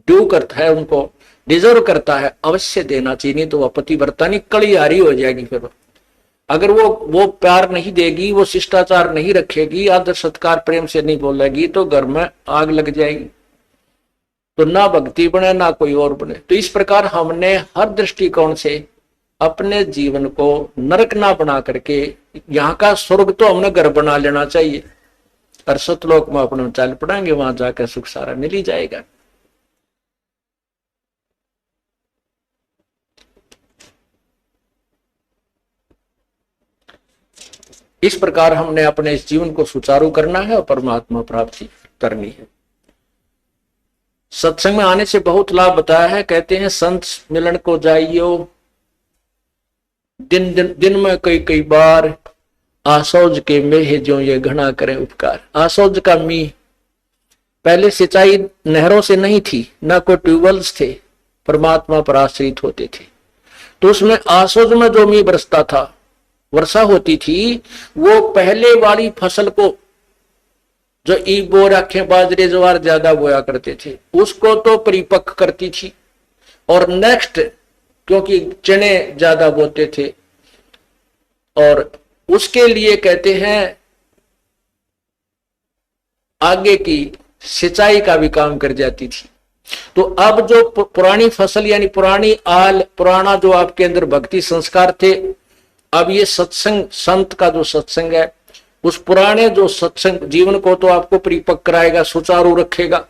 ड्यू करता है, उनको डिजर्व करता है, अवश्य देना चाहिए, नहीं तो वह पतिव्रता नहीं कलियारी हो जाएगी। फिर अगर वो प्यार नहीं देगी, वो शिष्टाचार नहीं रखेगी, आदर सत्कार प्रेम से नहीं बोलेगी, तो घर में आग लग जाएगी, तो ना भक्ति बने ना कोई और बने। तो इस प्रकार हमने हर दृष्टिकोण से अपने जीवन को नरक ना बना करके यहाँ का स्वर्ग तो हमने घर बना लेना चाहिए, और सतलोक में अपने चल पड़ेंगे, वहां जाकर सुख सारा मिल ही जाएगा। इस प्रकार हमने अपने इस जीवन को सुचारू करना है और परमात्मा प्राप्ति करनी है। सत्संग में आने से बहुत लाभ बताया है। कहते हैं संत मिलन को जाइयो, दिन में कई बार, आसौज के मेह जो ये घना करें उपकार। आसौज का मीह, पहले सिंचाई नहरों से नहीं थी, ना कोई ट्यूबवेल्स थे, परमात्मा पर आश्रित होते थे। तो उसमें आसोज में जो मी बरसता था, वर्षा होती थी, वो पहले वाली फसल को, जो ईबो राखें बाजरे ज्वार ज्यादा बोया करते थे, उसको तो परिपक्व करती थी। और नेक्स्ट, क्योंकि चने ज्यादा बोते थे, और उसके लिए कहते हैं आगे की सिंचाई का भी काम कर जाती थी। तो अब जो पुरानी फसल यानी पुरानी आल, पुराना जो आपके अंदर भक्ति संस्कार थे, अब ये सत्संग, संत का जो सत्संग है, उस पुराने जो सत्संग जीवन को तो आपको परिपक्व कराएगा, सुचारू रखेगा,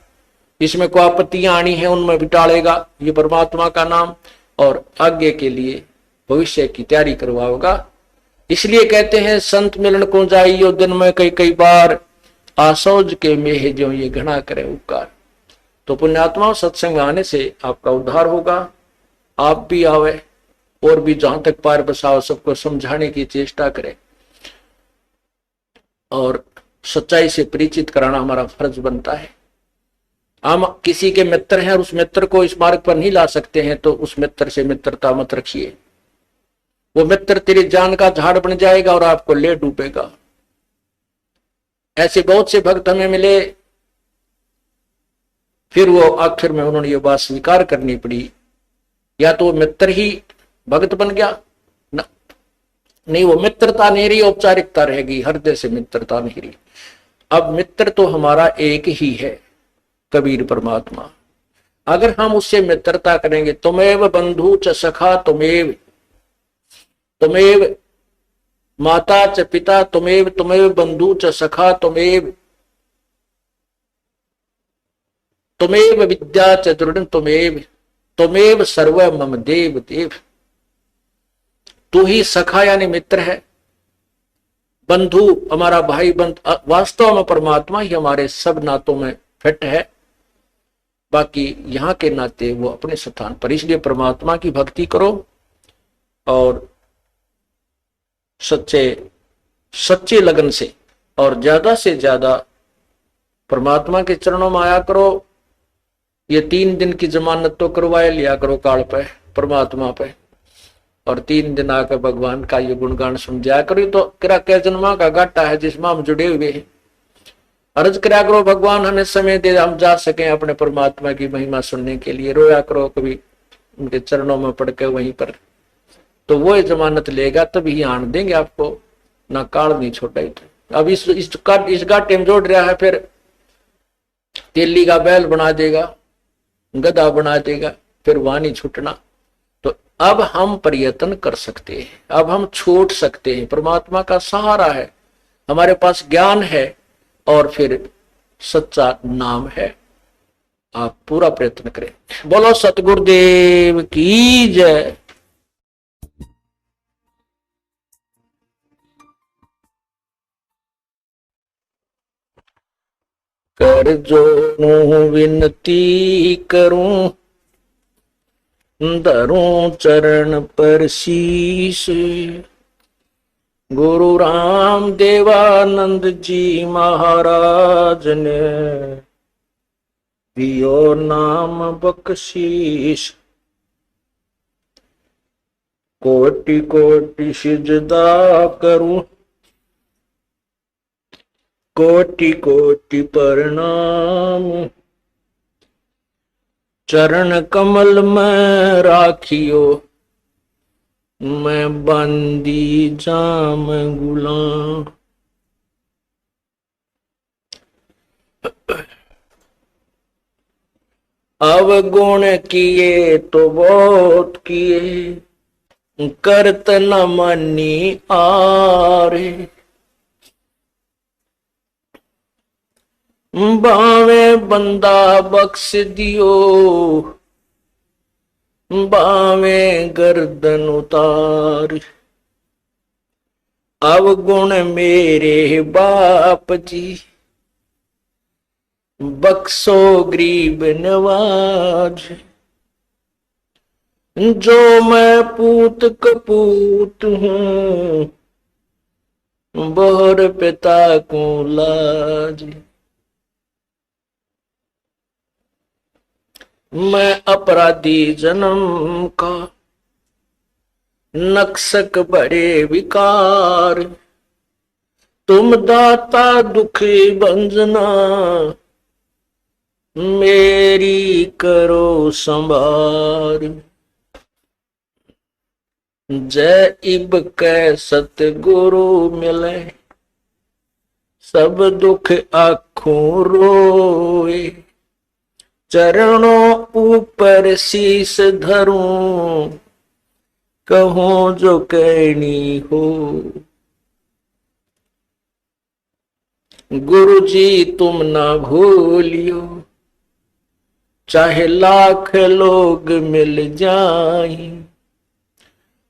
इसमें कोई आपत्तियां आनी है उनमें भी टालेगा, ये परमात्मा का नाम, और आगे के लिए भविष्य की तैयारी करवाओगा। इसलिए कहते हैं संत मिलन को जाइयो दिन में कई कई बार, आसौज के मेह जो ये घना करे उपकार। तो पुण्यात्मा सत्संग आने से आपका उद्धार होगा। आप भी आवे और भी जहां तक पार बसाओ सबको समझाने की चेष्टा करें, और सच्चाई से परिचित कराना हमारा फर्ज बनता है। हम किसी के मित्र हैं और उस मित्र को इस मार्ग पर नहीं ला सकते हैं, तो उस मित्र से मित्रता मत रखिए। वो मित्र तेरी जान का झाड़ बन जाएगा और आपको ले डूबेगा। ऐसे बहुत से भक्त हमें मिले, फिर वो आखिर में उन्होंने ये बात स्वीकार करनी पड़ी, या तो मित्र ही भक्त बन गया ना, नहीं, वो मित्रता नहीं रही, औपचारिकता रहेगी, हृदय से मित्रता नहीं रही। अब मित्र तो हमारा एक ही है, कबीर परमात्मा। अगर हम उससे मित्रता करेंगे, तुमेव बंधु च सखा तुमेव, तुमेव माता च पिता तुमेव, तुमेव बंधु च सखा तुमेव, तुमेव विद्या च दृढ़ तुमेव, तुमेव सर्व मम देव देव। तू ही सखा यानी मित्र है, बंधु हमारा भाई बंध, वास्तव में परमात्मा ही हमारे सब नातों में फिट है, बाकी यहाँ के नाते वो अपने स्थान पर। इसलिए परमात्मा की भक्ति करो और सच्चे लगन से और ज्यादा से ज्यादा परमात्मा के चरणों में आया करो। ये 3 दिन की जमानत तो करवाए लिया करो काल पे, परमात्मा पे, और 3 दिन आकर भगवान का ये गुणगान समझाया करो। तो किरा क्या जन्मा का घाटा है जिसमें हम जुड़े हुए हैं। अर्ज करा करो भगवान हमें समय दे, हम जा सके अपने परमात्मा की महिमा सुनने के लिए। रोया करो कभी उनके चरणों में पड़ के वहीं पर, तो वो जमानत लेगा तभी आन देंगे आपको, ना काल नहीं छोटा ही। अब इस घाटे में जोड़ रहा है, फिर तेली का बैल बना देगा, गधा बना देगा, फिर वहां नहीं छूटना। तो अब हम प्रयत्न कर सकते हैं, अब हम छोड़ सकते हैं। परमात्मा का सहारा है, हमारे पास ज्ञान है और फिर सच्चा नाम है। आप पूरा प्रयत्न करें। बोलो सतगुरुदेव की जय। कर जोनू विनती करूं, धरूं चरण पर शीश, गुरु राम देवानंद जी महाराज ने दियो नाम बख्शीश। कोटि कोटि सिजदा करूं, कोटि कोटि प्रणाम, चरण कमल में राखियो, मैं बंदी जाम गुलाम। अवगुण किए तो बहुत किए, करत न मनी आरे, बावे बंदा बख्श दियो, बावे गर्दन उतार। अवगुण मेरे बाप जी, बख्शो गरीब नवाज। जो मैं पूत कपूत हूँ, बोहर पिता को लाज। मैं अपराधी जन्म का, नक्सक बड़े विकार, तुम दाता दुखी भंजना, मेरी करो संभार। जय इब कै सतगुरु मिले, सब दुख आँखों रोए, चरणों ऊपर शीस धरूं, कहूं जो कहनी हो। गुरु जी तुम ना भूलियो, चाहे लाख लोग मिल जाएं,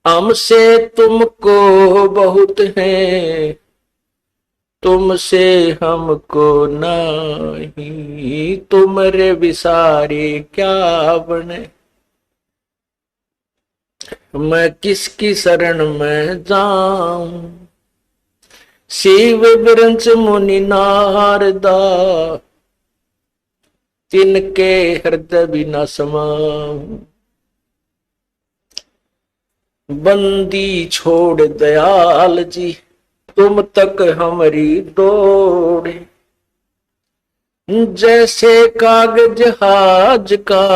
हमसे तुमको बहुत है, तुमसे हमको नहीं, तुमरे विसारे क्या बने, मैं किसकी शरण में जाऊं। शिव विरंच मुनि नारदा, तिनके हृदय बिना समाऊं। बंदी छोड़ दयाल जी, तुम तक हमारी दौड़े, जैसे कागज हाज का,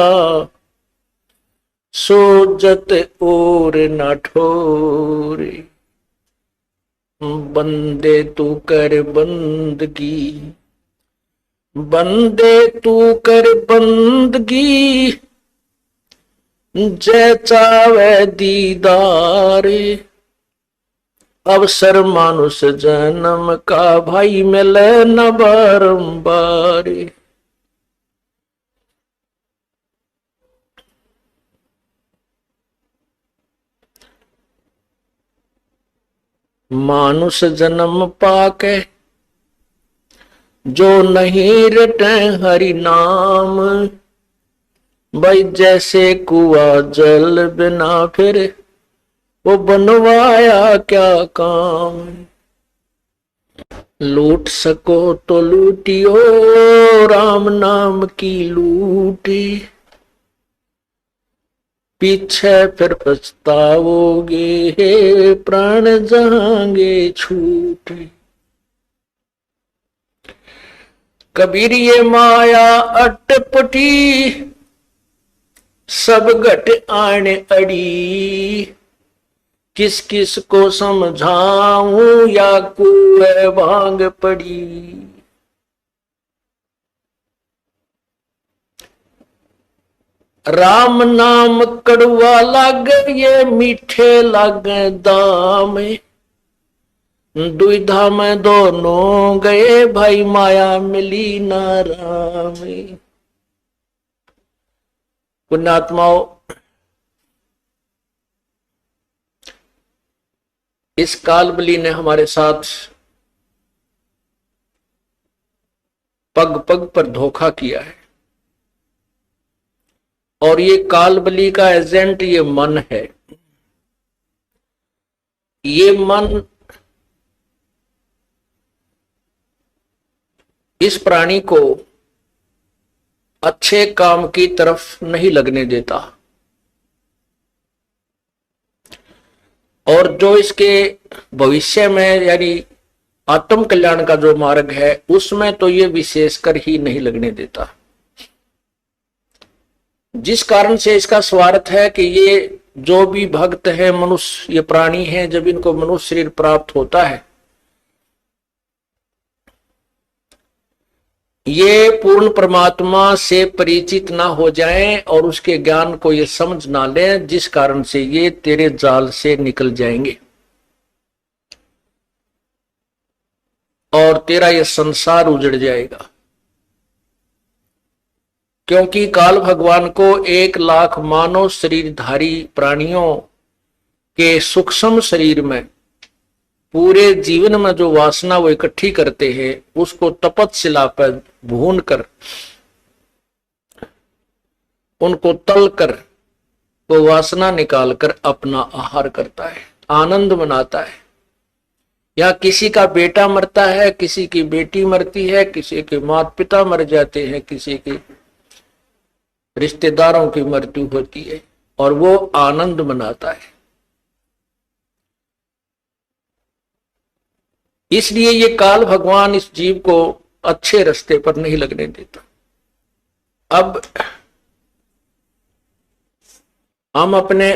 सोजत और न ठोरे। बंदे तू कर बंदगी, बंदे तू कर बंदगी, जय चावे दीदारे। अवसर मानुष जन्म का, भाई मिले न बारंबार। मानुष जन्म पाके, जो नहीं रटे हरि नाम, भाई जैसे कुआ जल बिना फिर, वो बनवाया क्या काम। लूट सको तो लूटियो, राम नाम की लूटी, पीछे फिर पछताओगे, हे प्राण जाएंगे छूटे। कबीर ये माया अटपटी, सब घट आने अड़ी, किस किस को समझाऊं, या कुएं भांग पड़ी। राम नाम कड़वा लागे, ये मीठे लागे दाम, दुविधा में दोनों गए, भाई माया मिली ना राम। पुण्यात्माओं, इस कालबली ने हमारे साथ पग पग पर धोखा किया है, और ये कालबली का एजेंट ये मन है। ये मन इस प्राणी को अच्छे काम की तरफ नहीं लगने देता, और जो इसके भविष्य में यानी आत्म कल्याण का जो मार्ग है, उसमें तो ये विशेषकर ही नहीं लगने देता। जिस कारण से इसका स्वार्थ है कि ये जो भी भक्त है, मनुष्य ये प्राणी है, जब इनको मनुष्य शरीर प्राप्त होता है, ये पूर्ण परमात्मा से परिचित ना हो जाएं और उसके ज्ञान को ये समझ ना लें, जिस कारण से ये तेरे जाल से निकल जाएंगे और तेरा ये संसार उजड़ जाएगा। क्योंकि काल भगवान को 1,00,000 मानव शरीरधारी प्राणियों के सूक्ष्म शरीर में पूरे जीवन में जो वासना वो इकट्ठी करते हैं, उसको तपस्या पर भून कर, उनको तल कर, वो वासना निकाल कर अपना आहार करता है, आनंद मनाता है। या किसी का बेटा मरता है, किसी की बेटी मरती है, किसी के माता पिता मर जाते हैं, किसी के रिश्तेदारों की मृत्यु होती है, और वो आनंद मनाता है। इसलिए ये काल भगवान इस जीव को अच्छे रास्ते पर नहीं लगने देता। अब हम अपने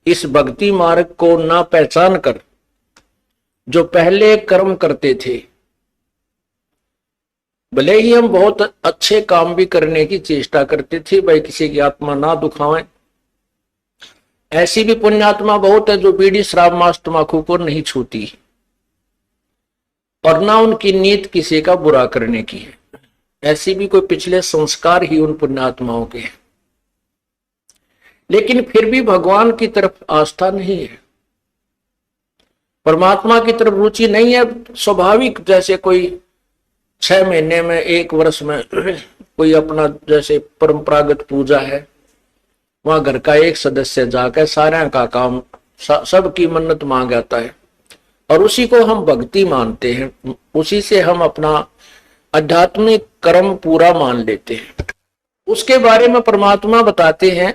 इस भक्ति मार्ग को ना पहचान कर जो पहले कर्म करते थे, भले ही हम बहुत अच्छे काम भी करने की चेष्टा करते थे, भाई किसी की आत्मा ना दुखावें, ऐसी भी पुण्यात्मा बहुत है जो बीड़ी शराब मांस तंबाकू को नहीं छूती और ना उनकी नीयत किसी का बुरा करने की है। ऐसी भी कोई पिछले संस्कार ही उन पुण्यात्माओं के हैं, लेकिन फिर भी भगवान की तरफ आस्था नहीं है, परमात्मा की तरफ रुचि नहीं है। स्वाभाविक जैसे कोई 6 महीने में 1 वर्ष में कोई अपना जैसे परंपरागत पूजा है, वहां घर का एक सदस्य जाकर सारे का काम सबकी मन्नत मांग आता है और उसी को हम भक्ति मानते हैं, उसी से हम अपना आध्यात्मिक कर्म पूरा मान लेते हैं। उसके बारे में परमात्मा बताते हैं,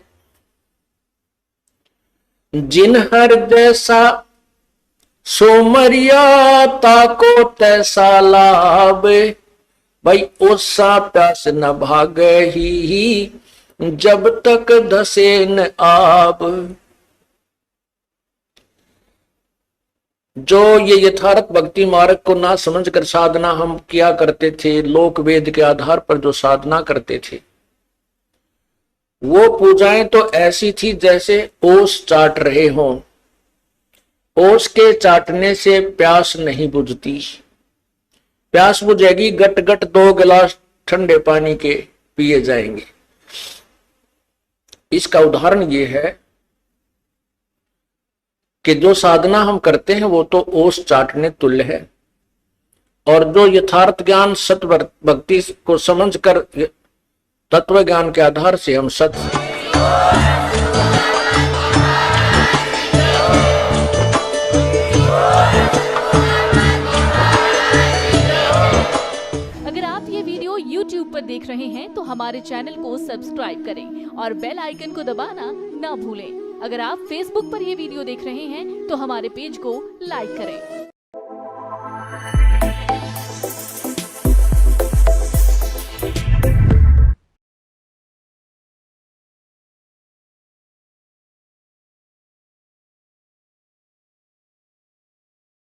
जिन हृदय सा सोमरिया ताको तैसा लाभ, भाई ओसा प्यास न भागे ही जब तक धसे न आब। जो ये यथार्थ भक्ति मार्ग को ना समझकर साधना हम किया करते थे, लोक वेद के आधार पर जो साधना करते थे, वो पूजाएं तो ऐसी थी जैसे ओस चाट रहे हों। ओस के चाटने से प्यास नहीं बुझती, प्यास बुझेगी गट गट 2 गिलास ठंडे पानी के पिए जाएंगे। इसका उदाहरण ये है कि जो साधना हम करते हैं वो तो ओस चाटने तुल्य है, और जो यथार्थ ज्ञान सत्य भक्ति को समझकर तत्व ज्ञान के आधार से हम सत्य YouTube पर देख रहे हैं तो हमारे चैनल को सब्सक्राइब करें और बेल आइकन को दबाना ना भूलें। अगर आप Facebook पर ये वीडियो देख रहे हैं तो हमारे पेज को लाइक करें।